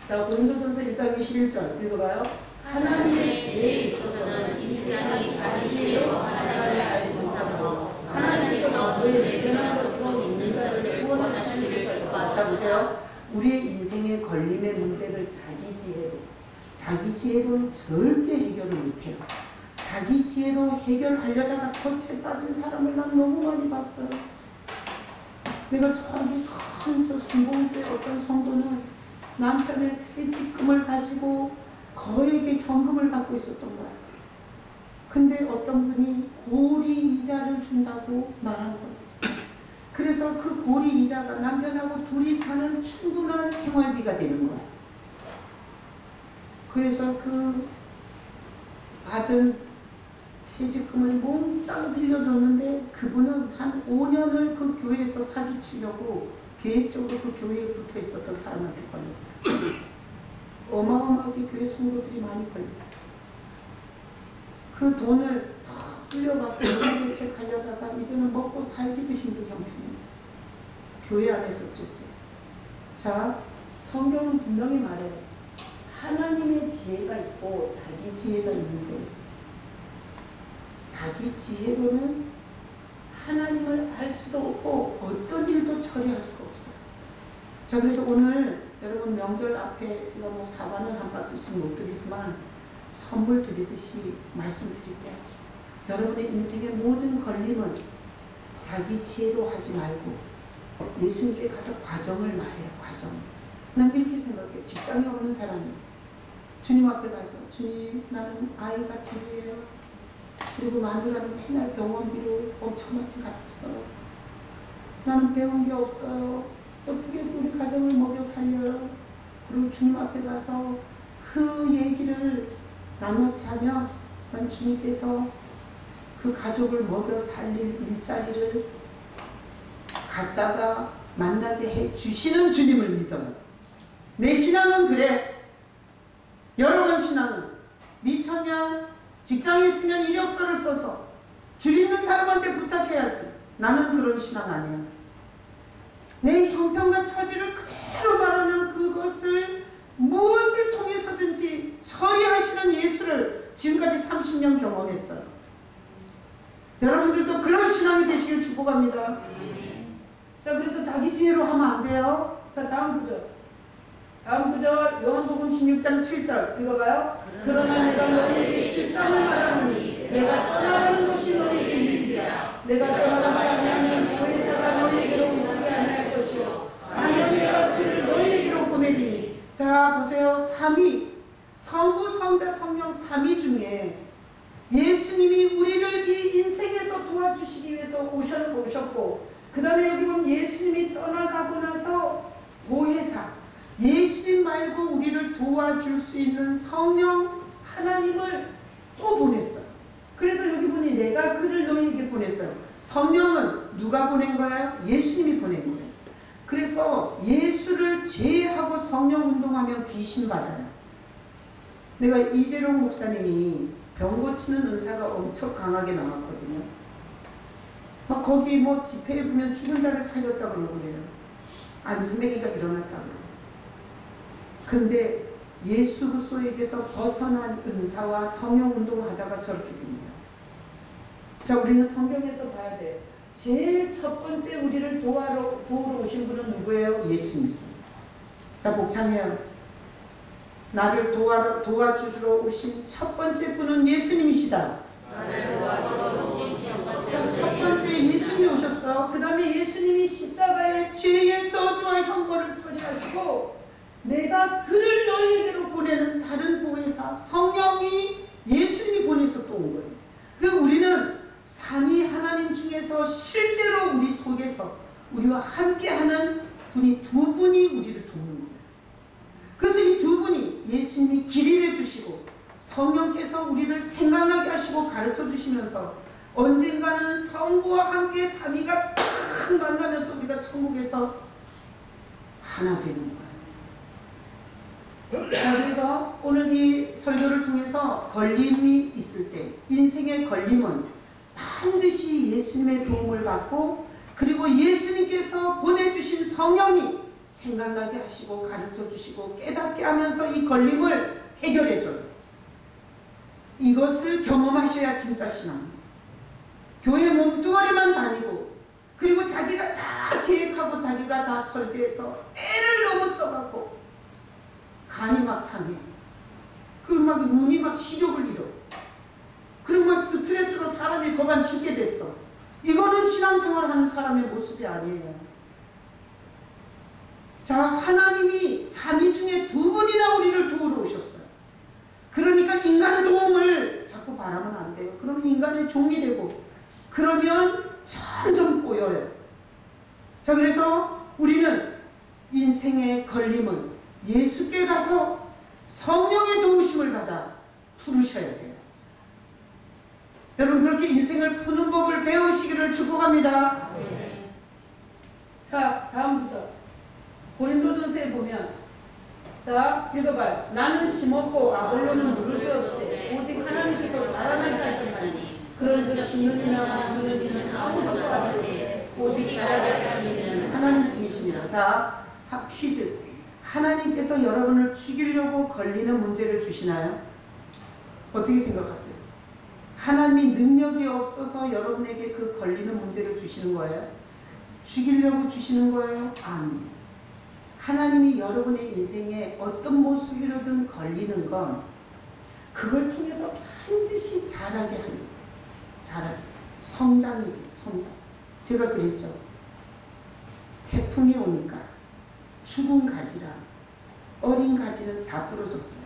자, 고린도전서 1장 21절 읽어봐요. 하나님의 지혜에 있어서는 이 세상이 자기 지혜로 하나님을 알지 못하므로 하나님께서 저를 외면한 것으로 믿는 자들을 구원하시기를 기뻐하셨다. 자, 보세요. 우리의 인생의 걸림의 문제를 자기 지혜로는 절대 해결을 못해요. 자기 지혜로 해결하려다가 덫에 빠진 사람을 난 너무 많이 봤어요. 내가 저기 큰 저 순복음교회 어떤 성도는 남편의 퇴직금을 가지고 거액의 현금을 받고 있었던 거야. 근데 어떤 분이 고리 이자를 준다고 말한 거야. 그래서 그 고리 이자가 남편하고 둘이 사는 충분한 생활비가 되는 거야. 그래서 그 받은 퇴직금을 몽땅 빌려줬는데 그분은 한 5년을 그 교회에서 사기치려고 계획적으로 그 교회에 붙어 있었던 사람한테 걸렸다. 어마어마하게 교회 성도들이 많이 걸렸다. 그 돈을 더 빌려갖고 대책하려다가 이제는 먹고 살기도 힘든 형편이었어요. 교회 안에서 그랬어요. 자, 성경은 분명히 말해요. 하나님의 지혜가 있고 자기 지혜가 있는데 자기 지혜로는 하나님을 알 수도 없고 어떤 일도 처리할 수가 없어요. 자, 그래서 오늘 여러분 명절 앞에 제가 뭐 사과는 한 박스씩 못 드리지만 선물 드리듯이 말씀드릴게요. 여러분의 인생의 모든 걸림은 자기 지혜로 하지 말고 예수님께 가서 과정을 말해요. 과정. 난 이렇게 생각해요. 직장에 없는 사람이 주님 앞에 가서 주님 나는 아이가 둘이에요. 그리고 마누라는 맨날 병원비로 엄청나게 갚았어요. 나는 배운 게 없어요. 어떻게 해서 우리 가정을 먹여 살려요? 그리고 주님 앞에 가서 그 얘기를 나눠자면 난 주님께서 그 가족을 먹여 살릴 일자리를 갖다가 만나게 해 주시는 주님을 믿어요. 내 신앙은 그래. 여러분 신앙은 미쳤냐? 직장에 있으면 이력서를 써서 줄 있는 사람한테 부탁해야지. 나는 그런 신앙 아니야. 내 형편과 처지를 그대로 말하면 그것을 무엇을 통해서든지 처리하시는 예수를 지금까지 30년 경험했어요. 여러분들도 그런 신앙이 되시길 축복합니다. 자, 그래서 자기 지혜로 하면 안 돼요. 자, 다음 구절. 다음 구절 요한복음 16장 7절 읽어봐요. 그러나 내가 너희에게 실상을 말하노니 내가 떠나가는 것이 너희에게 유익이라. 내가 떠나가지 아니하면 보혜사가 너희에게로 오시지 않을 것이요 만일 내가 그를 너희에게로 보내리니. 자, 보세요. 성부, 성자, 성령 삼위 중에 예수님이 우리를 이 인생에서 도와주시기 위해서 오셨고, 그 다음에 여기 보면 예수님이 떠나가고 나서 보혜사, 예수님 말고 우리를 도와줄 수 있는 성령 하나님을 또 보냈어요. 그래서 여기 보니 내가 그를 너희에게 보냈어요. 성령은 누가 보낸 거예요? 예수님이 보낸 거예요. 그래서 예수를 제외하고 성령 운동하면 귀신 받아요. 내가 이재룡 목사님이 병 고치는 은사가 엄청 강하게 나왔거든요. 막 거기 뭐 집회에 보면 죽은 자를 살렸다 그러고 그래요. 안진뱅이가 일어났다 그래요. 근데 예수 그리스도에게서 벗어난 은사와 성령 운동하다가 저렇게 됩니다. 자, 우리는 성경에서 봐야 돼. 제일 첫 번째 우리를 도우러 오신 분은 누구예요? 예수님이십니다. 자, 복창해요. 나를 도와주시러 오신 첫 번째 분은 예수님이시다. 나를 도와주러 오신 첫 번째 예수님이 오셨어. 그 다음에 예수님이 십자가의 죄의 저주와 형벌을 처리하시고, 내가 그를 너희에게로 보내는 다른 보혜사 성령이 예수님이 보내서 또 온 거예요. 그 우리는 삼위 하나님 중에서 실제로 우리 속에서 우리와 함께하는 분이 두 분이 우리를 돕는 거예요. 그래서 이 두 분이 예수님이 길이 해주시고 성령께서 우리를 생각나게 하시고 가르쳐 주시면서 언젠가는 성부와 함께 삼위가 딱 만나면서 우리가 천국에서 하나 되는 거예요. 자, 그래서 오늘 이 설교를 통해서 걸림이 있을 때, 인생의 걸림은 반드시 예수님의 도움을 받고, 그리고 예수님께서 보내주신 성령이 생각나게 하시고 가르쳐 주시고 깨닫게 하면서 이 걸림을 해결해 줘요. 이것을 경험하셔야 진짜 신앙입니다. 교회 몸뚱아리만 다니고, 그리고 자기가 다 계획하고 자기가 다 설계해서 애를 너무 써갖고 간이 막 상해. 그 막 눈이 막 시력을 잃어. 그리고 막 스트레스로 사람이 그만 죽게 됐어. 이거는 신앙생활 하는 사람의 모습이 아니에요. 자, 하나님이 삼위 중에 두 분이나 우리를 도우러 오셨어요. 그러니까 인간 도움을 자꾸 바라면 안 돼요. 그러면 인간의 종이 되고, 그러면 점점 꼬여요. 자, 그래서 우리는 인생의 걸림은 예수께 가서 성령의 도우심을 받아 풀으셔야 돼요. 여러분, 그렇게 인생을 푸는 법을 배우시기를 축복합니다. 네. 자, 다음 구절. 고린도전서에 보면, 자, 읽어봐요. 나는 심었고 아볼로는 물을 주었으되 오직 하나님께서 자라나게 하시나니 그런즉 심는 이나 거두는 이는 아무것도 아닌데 오직 자라게 하시는 하나님이시니라. 자, 퀴즈. 하나님께서 여러분을 죽이려고 걸리는 문제를 주시나요? 어떻게 생각하세요? 하나님이 능력이 없어서 여러분에게 그 걸리는 문제를 주시는 거예요? 죽이려고 주시는 거예요? 아닙니다. 하나님이 여러분의 인생에 어떤 모습이로든 걸리는 건 그걸 통해서 반드시 자라게 합니다. 자라게. 성장이에요. 성장. 제가 그랬죠. 태풍이 오니까 죽은 가지라 어린 가지는 다 부러졌어요.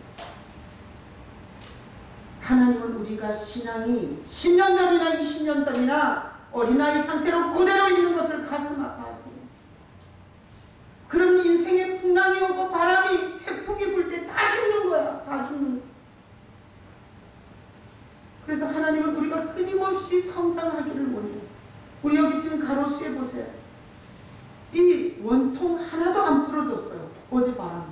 하나님은 우리가 신앙이 10년 전이나 20년 전이나 어린아이 상태로 그대로 있는 것을 가슴 아파하세요. 그럼 인생에 풍랑이 오고 바람이 태풍이 불 때 다 죽는 거야. 다 죽는 거야. 그래서 하나님은 우리가 끊임없이 성장하기를 원해요. 우리 여기 지금 가로수에 보세요. 이 원통 하나도 안 부러졌어요. 어제 바람에.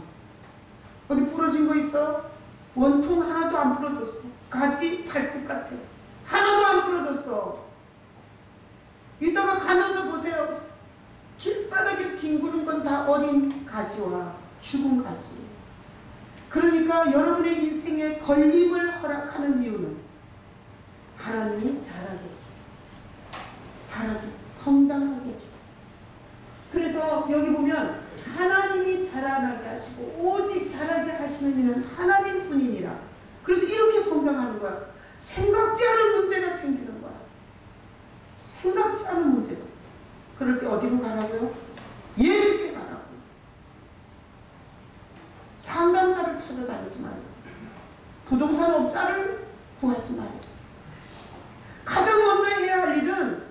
어디 부러진 거 있어? 원통 하나도 안 부러졌어. 가지 팔뚝 같아. 하나도 안 부러졌어. 이따가 가면서 보세요. 길바닥에 뒹구는 건 다 어린 가지와 죽은 가지. 그러니까 여러분의 인생에 걸림을 허락하는 이유는 하나님이 자라게 해줘요. 자라게, 성장하게 해줘요. 그래서 여기 보면 하나님이 자라나게 하시고 오직 자라게 하시는 이는 하나님 뿐이니라. 그래서 이렇게 성장하는 거야. 생각지 않은 문제가 생기는 거야. 생각지 않은 문제가. 그럴 때 어디로 가라고요? 예수께 가라고. 상담자를 찾아다니지 말고, 부동산 업자를 구하지 말고. 가장 먼저 해야 할 일은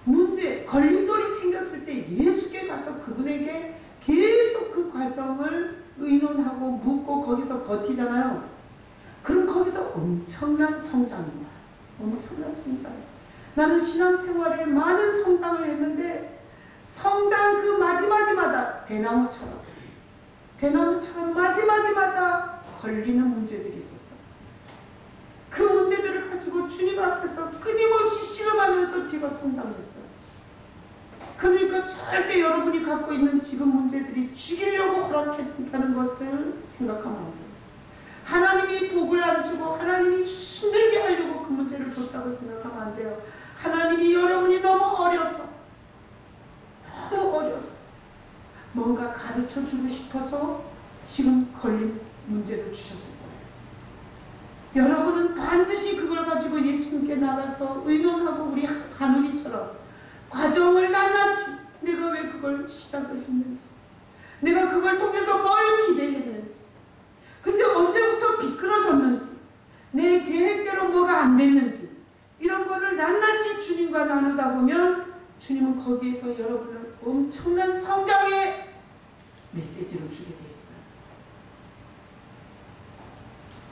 문제, 걸림돌이 생겼을 때 예수께 가서 그분에게 계속 그 과정을 의논하고 묻고 거기서 버티잖아요. 그럼 거기서 엄청난 성장이야. 엄청난 성장. 나는 신앙생활에 많은 성장을 했는데 성장 그 마디마디마다 대나무처럼 마디마디마다 걸리는 문제들이 있었어요. 그 문제들을 가지고 주님 앞에서 끊임없이 씨름하면서 제가 성장했어요. 그러니까 절대 여러분이 갖고 있는 지금 문제들이 죽이려고 허락했다는 것을 생각하면 안 돼요. 하나님이 복을 안 주고 하나님이 힘들게 하려고 그 문제를 줬다고 생각하면 안 돼요. 하나님이 여러분이 너무 어려서 뭔가 가르쳐주고 싶어서 지금 걸린 문제를 주셨을 거예요. 여러분은 반드시 그걸 가지고 예수님께 나가서 의논하고 우리 하누리처럼 과정을 낱낱이 내가 왜 그걸 시작을 했는지, 내가 그걸 통해서 뭘 기대했는지, 근데 언제부터 비끄러졌는지, 내 계획대로 뭐가 안 됐는지, 이런 거를 낱낱이 주님과 나누다 보면 주님은 거기에서 여러분을 엄청난 성장의 메시지를 주게 되어 있어요.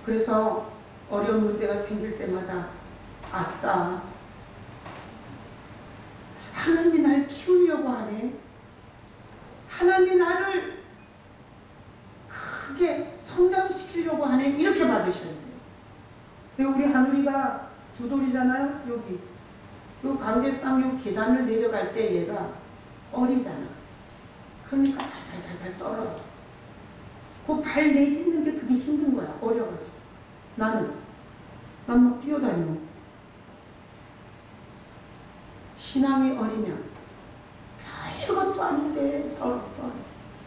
그래서 어려운 문제가 생길 때마다 아싸, 하나님이 날 키우려고 하네. 하나님이 나를 크게 성장시키려고 하네. 이렇게 받으셔야 돼요. 그리고 우리 하누리가 두 돌이잖아요. 여기 요 관계상 요 계단을 내려갈 때 얘가 어리잖아. 그러니까 달달달달 떨어요. 그 발 내딛는 게 그게 힘든 거야. 어려가지고. 난 막 뛰어다니고. 신앙이 어리면 별것도 아닌데 떨어.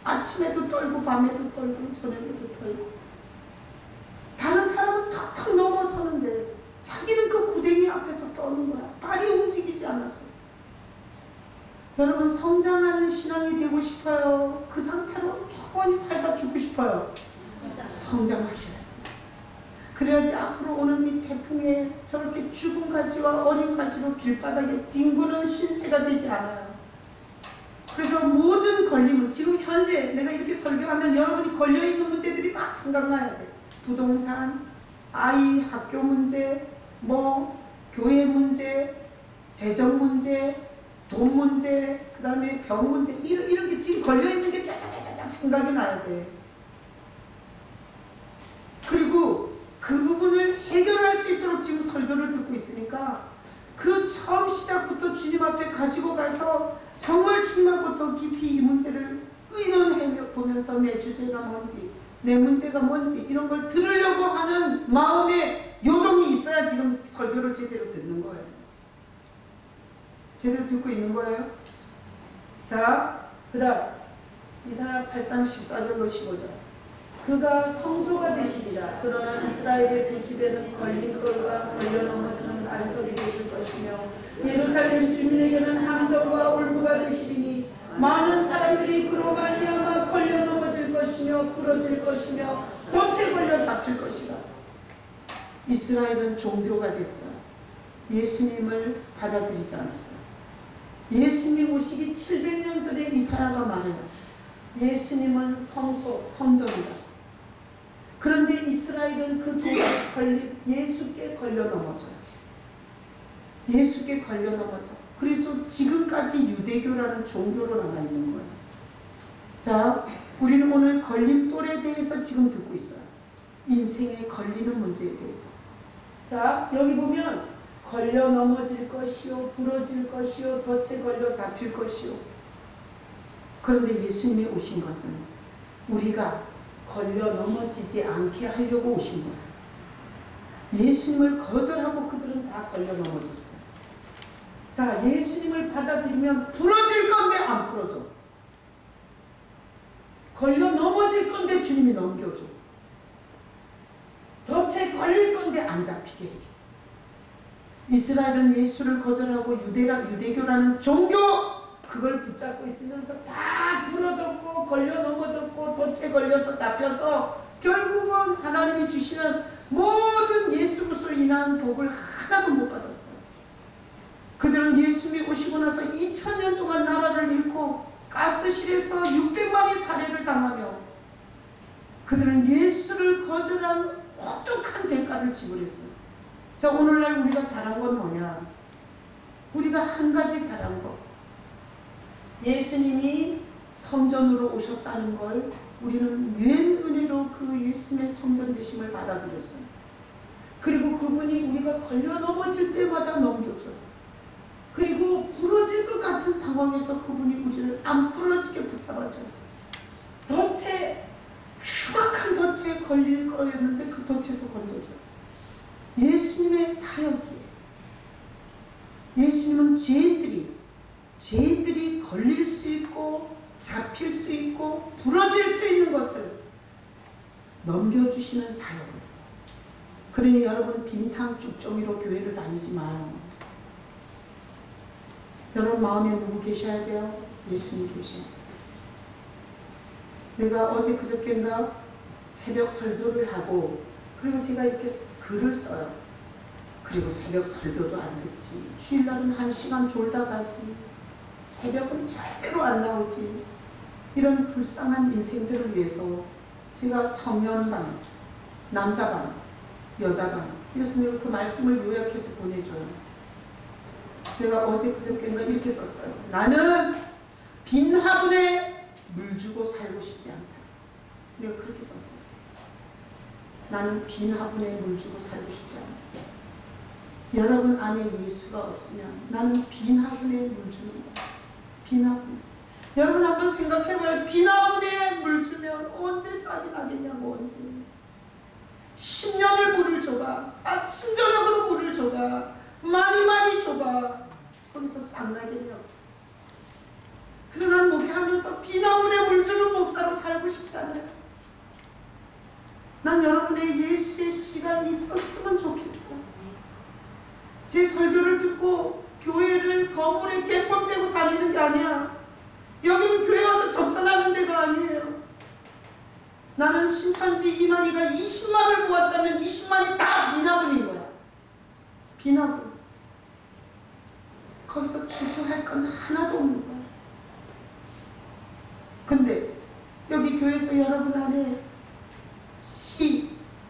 아침에도 떨고 밤에도 떨고 저녁에도 떨고. 다른 사람은 턱턱 넘어서는데 자기는 그 구덩이 앞에서 떠는 거야. 발이 움직이지 않아서. 여러분, 성장하는 신앙이 되고 싶어요? 그 상태로 영원히 살다 죽고 싶어요? 성장하셔야 돼요. 그래야지 앞으로 오는 이 태풍에 저렇게 죽은 가지와 어린 가지로 길바닥에 뒹구는 신세가 되지 않아요. 그래서 모든 걸림은 지금 현재 내가 이렇게 설교하면 여러분이 걸려있는 문제들이 막 생각나야 돼. 부동산, 아이 학교 문제, 교회 문제, 재정 문제, 돈 문제, 그 다음에 병 문제, 이런 게 지금 걸려있는 게 짜자자자자 생각이 나야 돼. 그리고 그 부분을 해결할 수 있도록 지금 설교를 듣고 있으니까 그 처음 시작부터 주님 앞에 가지고 가서 정말 주님하고 깊이 이 문제를 의논해 보면서 내 주제가 뭔지, 내 문제가 뭔지 이런 걸 들으려고 하는 마음의 요동이 있어야 지금 설교를 제대로 듣는 거예요. 제대로 듣고 있는 거예요. 자, 그 다음 이사야 8장 14절로 15절. 그가 성소가 되시리라. 그러나 이스라엘의 두 집에는 걸림돌과 걸려 넘어지는 안석이 되실 것이며 예루살렘 주민에게는 함정과 울부가 되시리니 많은 사람들이 그로 말미암아 걸려 넘어질 것이며 부러질 것이며 덫에 걸려 잡힐 것이다. 이스라엘은 종교가 됐어요. 예수님을 받아들이지 않았어요. 예수님 오시기 700년 전에 이사야가 말해요. 예수님은 성소, 성전이다. 그런데 이스라엘은 그 돌에 걸린 예수께 걸려 넘어져요. 예수께 걸려 넘어져. 그래서 지금까지 유대교라는 종교로 남아 있는 거예요. 자, 우리는 오늘 걸림돌에 대해서 지금 듣고 있어요. 인생에 걸리는 문제에 대해서. 자, 여기 보면 걸려 넘어질 것이요, 부러질 것이요, 덫에 걸려 잡힐 것이요. 그런데 예수님이 오신 것은 우리가 걸려 넘어지지 않게 하려고 오신 거예요. 예수님을 거절하고 그들은 다 걸려 넘어졌어요. 자, 예수님을 받아들이면 부러질 건데 안 부러져. 걸려 넘어질 건데 주님이 넘겨줘. 덫에 걸릴 건데 안 잡히게 해줘. 이스라엘은 예수를 거절하고 유대교라는 종교, 그걸 붙잡고 있으면서 다 부러졌고 걸려 넘어졌고 덫에 걸려서 잡혀서 결국은 하나님이 주시는 모든 예수 그리스도로 인한 복을 하나도 못 받았어요. 그들은 예수님이 오시고 나서 2000년 동안 나라를 잃고 가스실에서 600만이 살해를 당하며 그들은 예수를 거절한 혹독한 대가를 지불했어요. 자, 오늘날 우리가 잘한 건 뭐냐? 우리가 한 가지 잘한 거. 예수님이 성전으로 오셨다는 걸 우리는 웬 은혜로 그 예수님의 성전 되심을 받아들였어요. 그리고 그분이 우리가 걸려 넘어질 때마다 넘겨줘요. 그리고 부러질 것 같은 상황에서 그분이 우리를 안 부러지게 붙잡아줘요. 덫에, 흉악한 덫에 걸릴 거였는데 그 덫에서 건져줘요. 예수님의 사역이에요. 예수님은 죄인들이 걸릴 수 있고 잡힐 수 있고 부러질 수 있는 것을 넘겨주시는 사역이에요. 그러니 여러분 빈탕 쭉정이로 교회를 다니지 마요. 여러분 마음에 누구 계셔야 돼요? 예수님 계셔야 돼요. 내가 어제 그저께인가 새벽 설교를 하고 그리고 제가 이렇게 글을 써요. 그리고 새벽 설교도 안 듣지. 주일날은 1시간 졸다 가지. 새벽은 절대로 안 나오지. 이런 불쌍한 인생들을 위해서 제가 청년반, 남자반, 여자반 이래서 내가 그 말씀을 요약해서 보내줘요. 내가 어제 그저께인가 이렇게 썼어요. 나는 빈 화분에 물 주고 살고 싶지 않다. 내가 그렇게 썼어요. 나는 빈 화분에 물 주고 살고 싶지 않다. 여러분 안에 예수가 없으면 나는 빈 화분에 물 주는 거야. 빈 화분. 여러분 한번 생각해봐요. 빈 화분에 물 주면 언제 싹이 나겠냐고. 언제. 10년을 물을 줘봐. 아침 저녁으로 물을 줘봐. 많이 줘봐. 거기서 싹 나겠냐고. 그래서 난 목회하면서 빈 화분에 물 주는 목사로 살고 싶지 않아요. 난 여러분의 예수의 시간이 있었으면 좋겠어요. 제 설교를 듣고 교회를 건물에 갯벌 째고 다니는 게 아니야. 여기는 교회 와서 접선하는 데가 아니에요. 나는 신천지 이만희가 20만을 모았다면 20만이 다 빈화분인 거야. 빈화분. 거기서 추수할 건 하나도 없는 거야. 근데 여기 교회에서 여러분 안에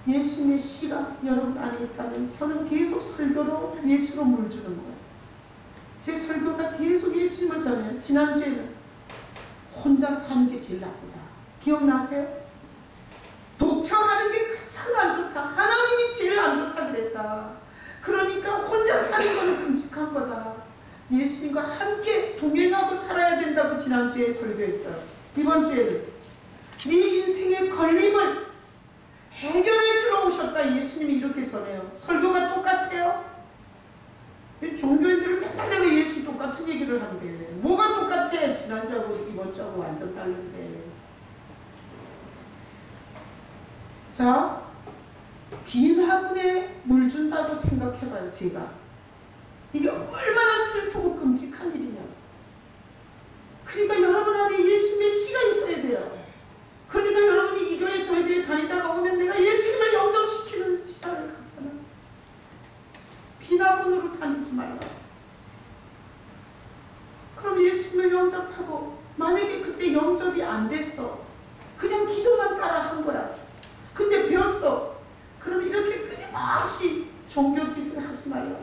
예수님의 씨가 여러분 안에 있다면 저는 계속 설교로 예수로 물주는 거예요. 제 설교가 계속 예수님을 전해요. 지난주에는 혼자 사는 게 제일 나쁘다. 기억나세요? 독처하는 게 가장 안 좋다. 하나님이 제일 안 좋다 그랬다. 그러니까 혼자 사는 거는 끔찍한 거다. 예수님과 함께 동행하고 살아야 된다고 지난주에 설교했어요. 이번 주에는 네 인생의 걸림을 해결해 주러 오셨다. 예수님이 이렇게 전해요. 설교가 똑같아요. 종교인들은 맨날 내가 예수 똑같은 얘기를 한대. 뭐가 똑같아? 지난주하고 이번 주하고 완전 다른데. 자, 빈 화분에 물 준다고 생각해봐요. 제가 이게 얼마나 슬프고 끔찍한 일이냐. 그러니까 여러분 안에 예수님의 씨가 있어야 돼요. 그러니까 여러분이 이 교회 저희 교회 다니다가 오면 내가 예수님을 영접시키는 시간을 갖잖아. 빈 화분으로 다니지 말라. 그럼 예수님을 영접하고 만약에 그때 영접이 안 됐어. 그냥 기도만 따라 한 거야. 근데 배웠어. 그러면 이렇게 끊임없이 종교짓을 하지 말라.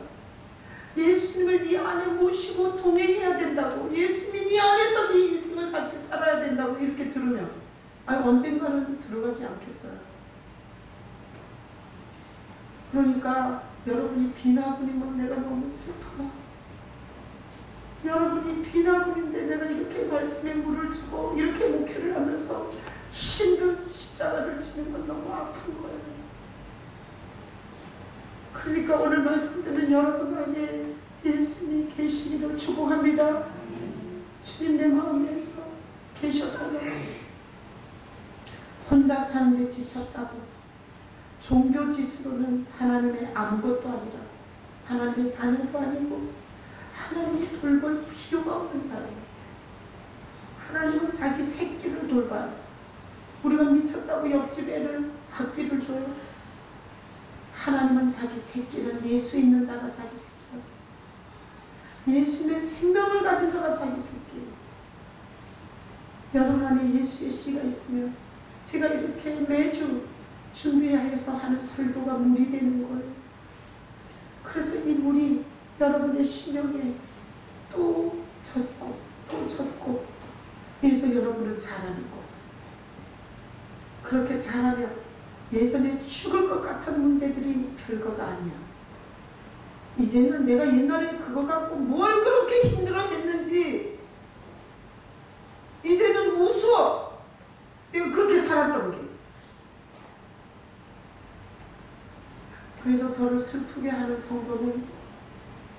예수님을 네 안에 모시고 동행해야 된다고. 예수님이 네 안에서 네 인생을 같이 살아야 된다고 이렇게 들으면 언젠가는 들어가지 않겠어요. 그러니까 여러분이 빈화분이면 내가 너무 슬퍼. 여러분이 빈화분인데 내가 이렇게 말씀에 물을 주고 이렇게 목회를 하면서 힘든 십자가를 지는 건 너무 아픈 거예요. 그러니까 오늘 말씀 듣는 여러분 안에 예수님이 계시기를 축복합니다. 주님 내 마음에서 계셔달라고. 혼자 사는데 지쳤다고 종교 짓으로는 하나님의 아무것도 아니라 하나님의 자녀도 아니고 하나님이 돌볼 필요가 없는 자예요. 하나님은 자기 새끼를 돌봐요. 우리가 미쳤다고 옆집 애를 학비를 줘요. 하나님은 자기 새끼는 예수 있는 자가 자기 새끼라고 했어요. 예수님의 생명을 가진 자가 자기 새끼예요. 여러분 안에 예수의 씨가 있으면 제가 이렇게 매주 준비하여서 하는 설교가 물이 되는 거예요. 그래서 이 물이 여러분의 심령에 또 젖고 또 젖고 그래서 여러분을 자라는 거예요. 그렇게 자라면 예전에 죽을 것 같은 문제들이 별거가 아니야. 이제는 내가 옛날에 그거 갖고 뭘 그렇게 힘들어 했는지 이제는 우스워. 내가 그렇게 살았던 게. 그래서 저를 슬프게 하는 성도는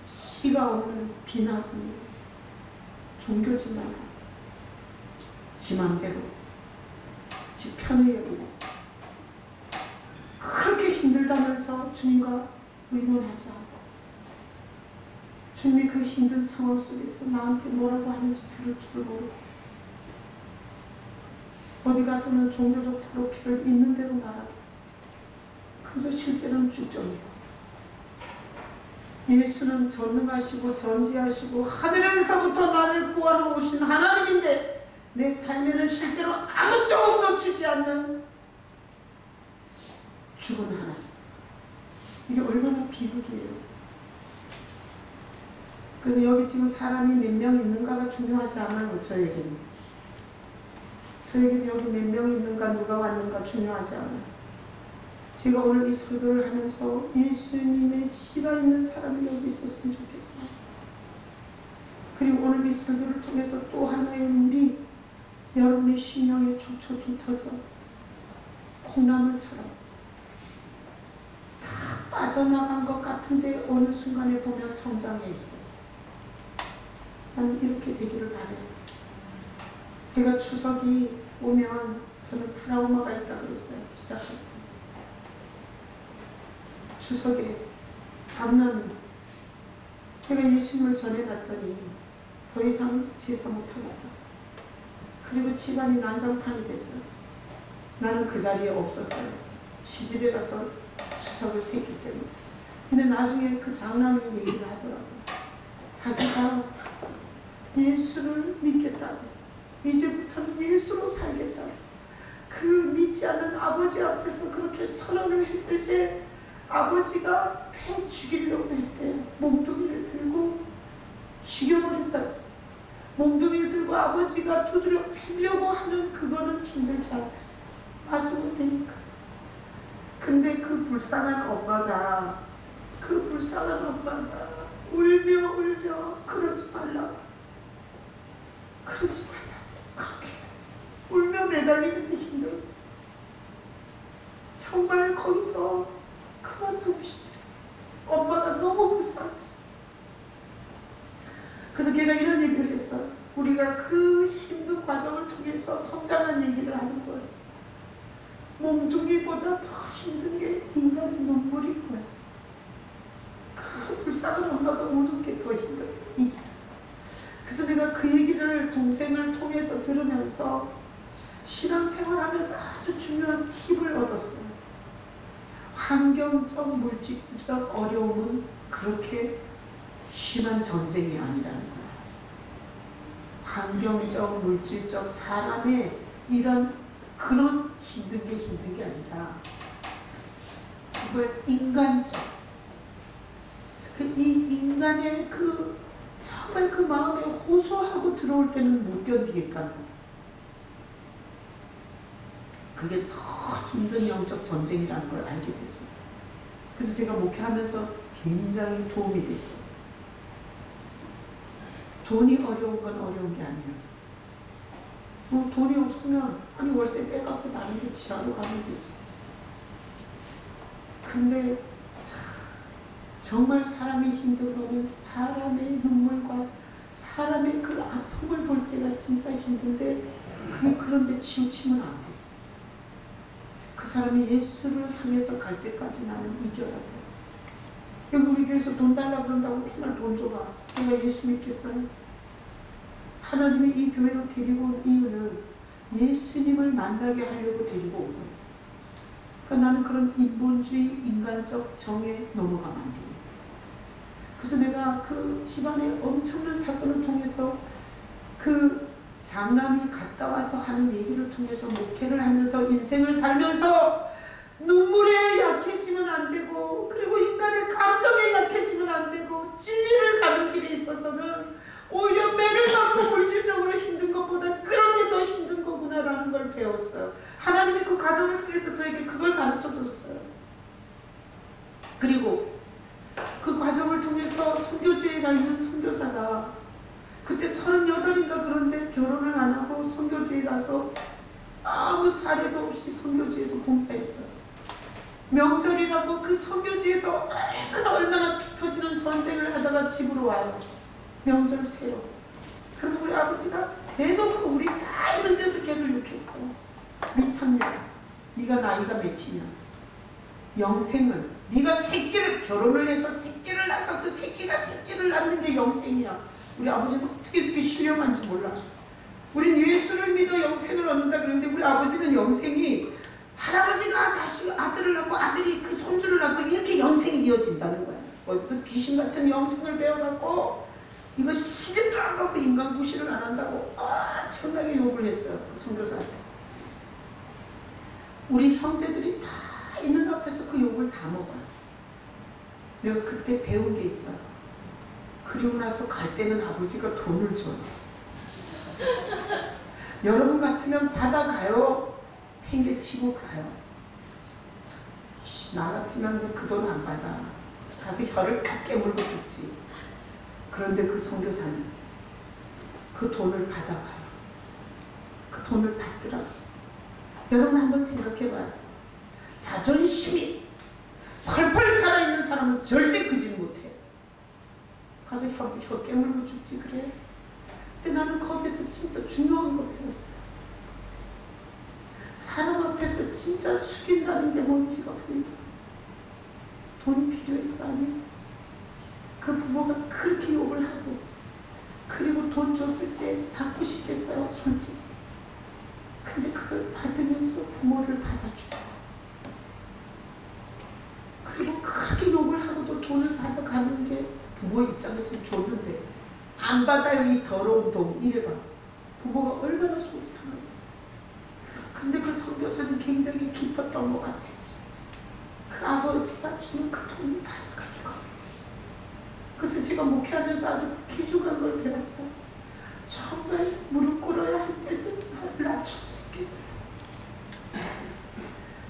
씨가 없는 비나군요. 종교지 말고 지 맘대로 지 편히 여기고 있어. 그렇게 힘들다면서 주님과 의논하지 않고 주님이 그 힘든 상황 속에서 나한테 뭐라고 하는지 들을 줄 모르고 어디 가서는 종교적 프로필을 있는 대로 말하고 그래서 실제로는 쭉정이에요. 예수는 전능하시고 전지하시고 하늘에서부터 나를 구하러 오신 하나님인데 내 삶에는 실제로 아무도 놓치지 않는 죽은 하나님. 이게 얼마나 비극이에요. 그래서 여기 지금 사람이 몇 명 있는가가 중요하지 않아요. 저에게는 여기 몇 명 있는가 누가 왔는가 중요하지 않아요. 제가 오늘 이 설교를 하면서 예수님의 씨가 있는 사람이 여기 있었으면 좋겠어요. 그리고 오늘 이 설교를 통해서 또 하나의 물이 여러분의 심령에 촉촉히 젖어 콩나물처럼 다 빠져나간 것 같은데 어느 순간에 보면 성장해 있어요. 나는 이렇게 되기를 바래요. 제가 추석이 오면 저는 트라우마가 있다고 그랬어요. 시작할 때. 추석에 장남이 제가 예수님을 전해놨더니 더 이상 제사 못하겠다. 그리고 집안이 난장판이 됐어요. 나는 그 자리에 없었어요. 시집에 가서 추석을 샜기 때문에. 근데 나중에 그 장남이 얘기를 하더라고요. 자기가 예수를 믿겠다고. 이제부터는 예수로 살겠다고. 그 믿지 않는 아버지 앞에서 그렇게 선언을 했을 때 아버지가 패 죽이려고 했대요. 몸뚱이를 들고 죽여버린다. 몸뚱이를 들고 아버지가 두드려 패려고 하는 그거는 힘들지 않다. 맞지 못하니까. 근데 그 불쌍한 엄마가 울며 그러지 말라. 그러지 말라. 그렇게 울며 매달리는데 힘들어. 정말 거기서 그만두고 싶대. 엄마가 너무 불쌍했어. 그래서 걔가 이런 얘기를 했어. 우리가 그 힘든 과정을 통해서 성장한 얘기를 하는 거예요. 몸뚱이보다 더 힘든 게 인간의 눈물인 거야. 그 불쌍한 엄마가 우는 게 더 힘들어. 그래서 내가 그 얘기를 동생을 통해서 들으면서 신앙생활하면서 아주 중요한 팁을 얻었어요. 환경적, 물질적 어려움은 그렇게 심한 전쟁이 아니라는 걸 알았어요. 환경적, 물질적, 사람의 그런 힘든 게 아니라 정말 인간적, 이 인간의 정말 그 마음에 호소하고 들어올 때는 못 견디겠다는 거예요. 그게 더 힘든 영적 전쟁이라는 걸 알게 됐어요. 그래서 제가 목회하면서 굉장히 도움이 됐어요. 돈이 어려운 건 어려운 게 아니에요. 돈이 없으면 월세 빼갖고 나는 게 지하로 가면 되지. 근데 정말 사람이 힘든 거는 사람의 눈물과 사람의 그 아픔을 볼 때가 진짜 힘든데 그게 그런데 치우치면 안 돼. 그 사람이 예수를 향해서 갈 때까지 나는 이겨야 돼. 여기 우리 교회에서 돈 달라고 그런다고 맨날 돈 줘봐. 내가 예수 믿겠어요? 하나님이 이 교회로 데리고 온 이유는 예수님을 만나게 하려고 데리고 온 거예요. 그러니까 나는 그런 인본주의, 인간적 정에 넘어가면 안 돼요. 그래서 내가 그 집안의 엄청난 사건을 통해서 그 장남이 갔다 와서 하는 얘기를 통해서 목회를 하면서 인생을 살면서 눈물에 약해지면 안 되고 그리고 인간의 감정에 약해지면 안 되고 진리를 가는 길에 있어서는 오히려 매를 맞고 물질적으로 힘든 것보다 그런 게 더 힘든 거구나라는 걸 배웠어요. 하나님이 그 과정을 통해서 저에게 그걸 가르쳐 줬어요. 그리고 그 과정을 통해서 선교지에 가 있는 선교사가 그때 38인가 그런데 결혼을 안 하고 선교지에 가서 아무 사례도 없이 선교지에서 봉사했어요. 명절이라고 그 선교지에서 얼마나 피 터지는 전쟁을 하다가 집으로 와요. 명절 새로. 그럼 우리 아버지가 대놓고 우리 다 있는 데서 걔를 욕했어요. 미쳤냐? 네가 나이가 몇이냐? 영생은 네가 새끼를 결혼을 해서 새끼를 낳아서 그 새끼가 새끼를 낳는 게 영생이야. 우리 아버지는 어떻게 그렇게 신령한지 몰라. 우린 예수를 믿어 영생을 얻는다 그러는데 우리 아버지는 영생이 할아버지가 자식 아들을 낳고 아들이 그 손주를 낳고 이렇게 영생이 이어진다는 거야. 어디서 귀신 같은 영생을 배워갖고 이것이 시집도 안 가고 인간 무시를 안 한다고 엄청나게 욕을 했어요. 그 선교사한테. 우리 형제들이 다 있는 앞에서 그 욕을 다 먹어요. 내가 그때 배운 게 있어요. 그리고 나서 갈 때는 아버지가 돈을 줘요. 여러분 같으면 받아가요? 팽개치고 가요? 나 같으면 그 돈 안 받아. 가서 혀를 탁 깨물고 죽지. 그런데 그 선교사는 그 돈을 받아가요. 그 돈을 받더라고요. 여러분 한번 생각해봐요. 자존심이 펄펄 살아있는 사람은 절대 그 짓 못해. 가서 혀 깨물고 죽지 그래. 근데 나는 거기서 진짜 중요한 걸 배웠어요. 사람 앞에서 진짜 숙인다는 게 뭔지가 보이다. 돈이 필요해서가 아니에요. 그 부모가 그렇게 욕을 하고 그리고 돈 줬을 때 받고 싶겠어요 솔직히. 근데 그걸 받으면서 부모를 받아주고 그리고 그렇게 욕을 하고도 돈을 받아가는 게 부모 입장에서 줬는데 안 받아요 이 더러운 돈 이래봐. 부모가 얼마나 속이 상해요. 근데 그 선교사는 굉장히 기뻤던 것 같아요. 그 아버지가 주는 그 돈을 받아가지고. 그래서 제가 목회하면서 아주 귀중한 걸 배웠어요. 정말 무릎 꿇어야 할 때는 나를 낮췄을게.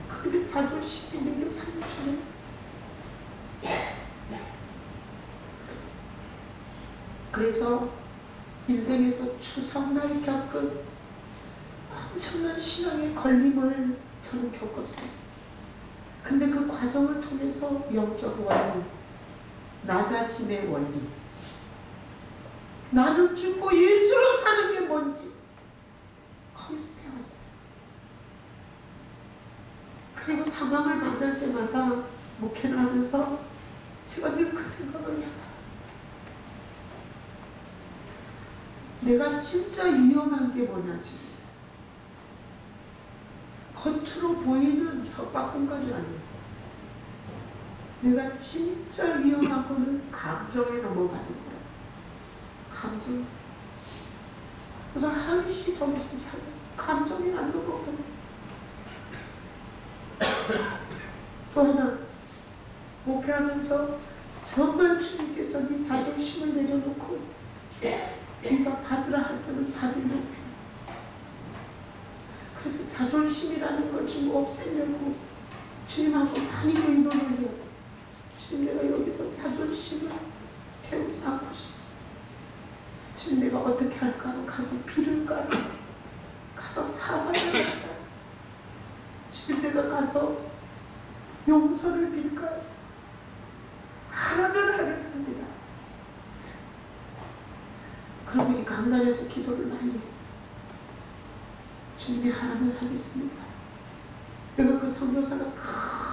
그리고 자존심이 내게 상처를. 그래서 인생에서 추석날이 겪은 엄청난 신앙의 걸림을 저는 겪었어요. 근데 그 과정을 통해서 영적 원리, 낮아짐의 원리, 나는 죽고 예수로 사는 게 뭔지 거기서 배웠어요. 그리고 상황을 만날 때마다 목회를 하면서 제가 늘 그 생각을 해요. 내가 진짜 위험한 게 뭐냐 지금. 겉으로 보이는 협박 공간이 아니에요. 내가 진짜 위험한 거는 감정에 넘어가는 거야. 감정. 그래서 한시 정신 차려. 감정이 안 넘어가요. 또 하나 목회하면서 정말 주님께서 네 자존심을 내려놓고 네가 받으라 할 때는 받으려고. 그래서 자존심이라는 걸 좀 없애려고 주님하고 많이 운동을 해요. 주님 내가 여기서 자존심을 세우지 않고 싶습니다. 주님 내가 어떻게 할까요? 가서 빌을까요? 가서 사과를 할까요? 주님 내가 가서 용서를 빌까요? 하나도 강단에서 기도를 많이 해. 주님이 하나님을 하겠습니다. 내가 그 선교사가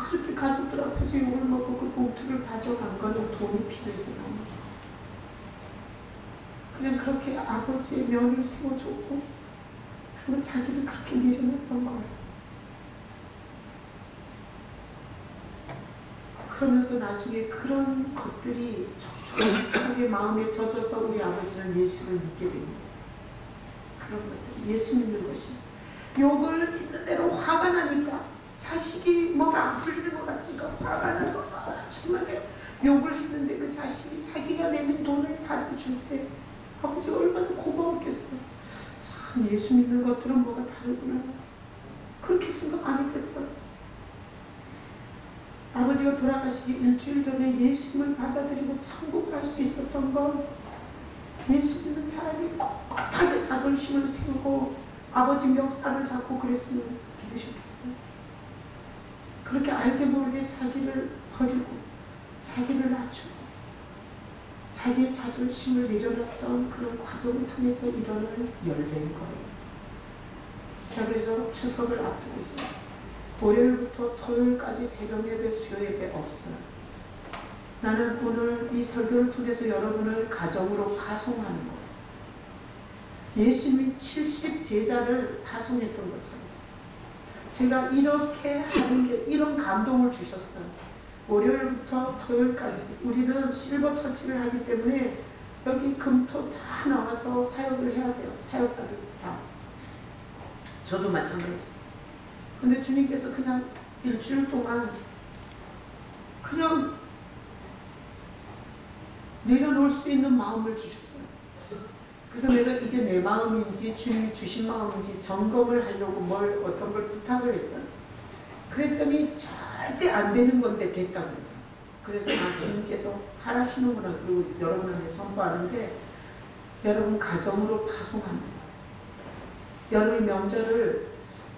그렇게 가족들 앞에서 욕을 먹고 그 봉투를 가져간 거는 돈이 필요해서 갑니다. 그냥 그렇게 아버지의 명을 세워줬고 그리고 자기를 그렇게 내려놨던 거예요. 그러면서 나중에 그런 것들이 촉촉하게 마음에 젖어서 우리 아버지는 예수를 믿게 됩니다. 그런 것들, 예수 믿는 것이. 욕을 있는 대로 화가 나니까 자식이 뭐가 안 풀리는 것 같으니까 화가 나서 정말 욕을 했는데 그 자식이 자기가 내민 돈을 받아줄 때 아버지가 얼마나 고마웠겠어요. 참 예수 믿는 것들은 뭐가 다르구나. 그렇게 생각 안 했겠어요. 아버지가 돌아가시기 일주일 전에 예수님을 받아들이고 천국 갈 수 있었던 건 예수 믿는 사람이 꼿꼿하게 자존심을 세우고 아버지 멱살을 잡고 그랬으면 믿으셨겠어요. 그렇게 알게 모르게 자기를 버리고 자기를 낮추고 자기의 자존심을 내려놨던 그런 과정을 통해서 일어나는 열매인 거예요. 자, 그래서 추석을 앞두고 있어요. 월요일부터 토요일까지 새벽 예배, 수요 예배 없어요. 나는 오늘 이 설교를 통해서 여러분을 가정으로 파송하는 거예요. 예수님이 70 제자를 파송했던 것처럼 제가 이렇게 하는 게 이런 감동을 주셨어요. 월요일부터 토요일까지 우리는 실버 처치를 하기 때문에 여기 금토 다 나와서 사역을 해야 돼요. 사역자들 다. 저도 마찬가지. 근데 주님께서 그냥 일주일 동안 그냥 내려놓을 수 있는 마음을 주셨어요. 그래서 내가 이게 내 마음인지 주님이 주신 마음인지 점검을 하려고 어떤 걸 부탁을 했어요. 그랬더니 절대 안 되는 건데 됐다고 그래요. 그래서 주님께서 하라시는구나. 그리고 여러분한테 선포하는데 여러분 가정으로 파송합니다. 여러분 명절을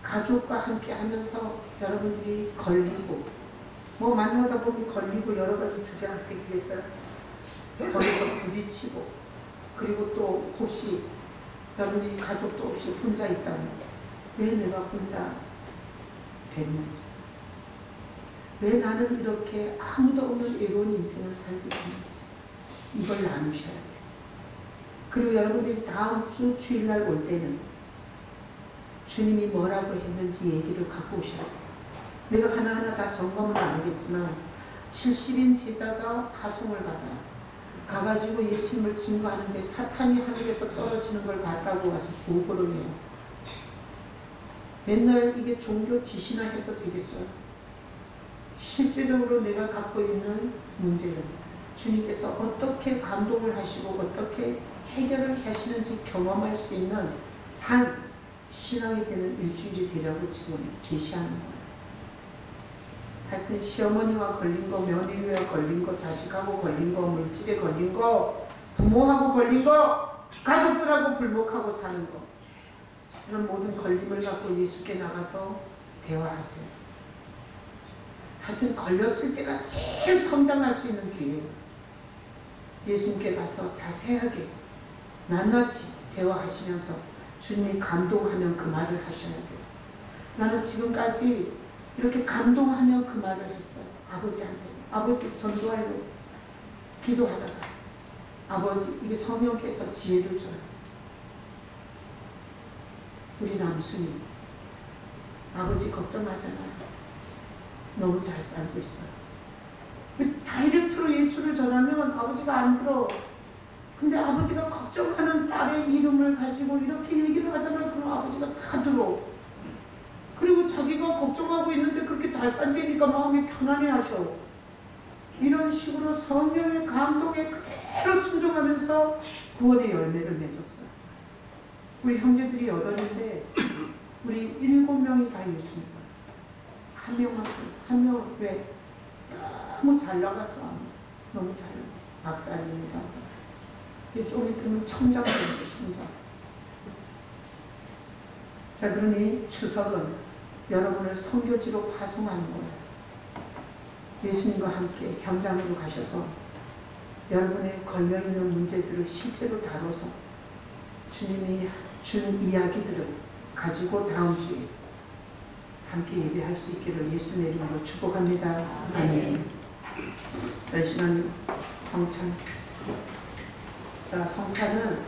가족과 함께 하면서 여러분들이 걸리고 뭐 만나다 보면 걸리고 여러 가지 주제가 생기겠어요. 거기서 부딪히고 그리고 또 혹시 여러분이 가족도 없이 혼자 있다면 왜 내가 혼자 됐는지 왜 나는 이렇게 아무도 없는 외로운 인생을 살고 있는지 이걸 나누셔야 돼요. 그리고 여러분들이 다음 주 주일날 올 때는 주님이 뭐라고 했는지 얘기를 갖고 오셔야 돼요. 내가 하나하나 다 점검은 안 하겠지만 70인 제자가 파송을 받아요. 가가지고 예수님을 증거하는데 사탄이 하늘에서 떨어지는 걸 봤다고 와서 보고를 해요. 맨날 이게 종교 지시나 해서 되겠어요? 실제적으로 내가 갖고 있는 문제는 주님께서 어떻게 감동을 하시고 어떻게 해결을 하시는지 경험할 수 있는 삶, 신앙이 되는 일주일이 되라고 지금 제시하는 거예요. 하여튼 시어머니와 걸린 거, 며느리와 걸린 거, 자식하고 걸린 거, 물질에 걸린 거, 부모하고 걸린 거, 가족들하고 불목하고 사는 거 이런 모든 걸림을 갖고 예수께 나가서 대화하세요. 하여튼 걸렸을 때가 제일 성장할 수 있는 기회예요. 예수님께 가서 자세하게 낱낱이 대화하시면서 주님이 감동하면 그 말을 하셔야 돼요. 나는 지금까지 이렇게 감동하면 그 말을 했어요. 아버지한테. 아버지 전도하려고 기도하다가 아버지 이게 성령께서 지혜를 줘요. 우리 남순이 아버지 걱정하잖아요. 너무 잘 살고 있어요. 다이렉트로 예수를 전하면 아버지가 안 들어. 근데 아버지가 걱정하는 딸의 이름을 가지고 이렇게 얘기를 하잖아요. 그럼 아버지가 다 들어. 그리고 자기가 걱정하고 있는데 그렇게 잘 산다니까 마음이 편안해 하셔. 이런 식으로 성령의 감동에 그대로 순종하면서 구원의 열매를 맺었어요. 우리 형제들이 8인데 우리 7명이 다 예수입니다. 한 명은 왜? 너무 잘 나가서 너무 잘 나가. 박사입니다. 좀 있으면 청장입니다. 청장. 자, 그러니 추석은 여러분을 선교지로 파송하는 거예요. 예수님과 함께 현장으로 가셔서 여러분의 걸려있는 문제들을 실제로 다뤄서 주님이 준 이야기들을 가지고 다음 주에 함께 예배할 수 있기를 예수님의 이름으로 축복합니다. 아멘. 저희 시간 성찬. 성찬은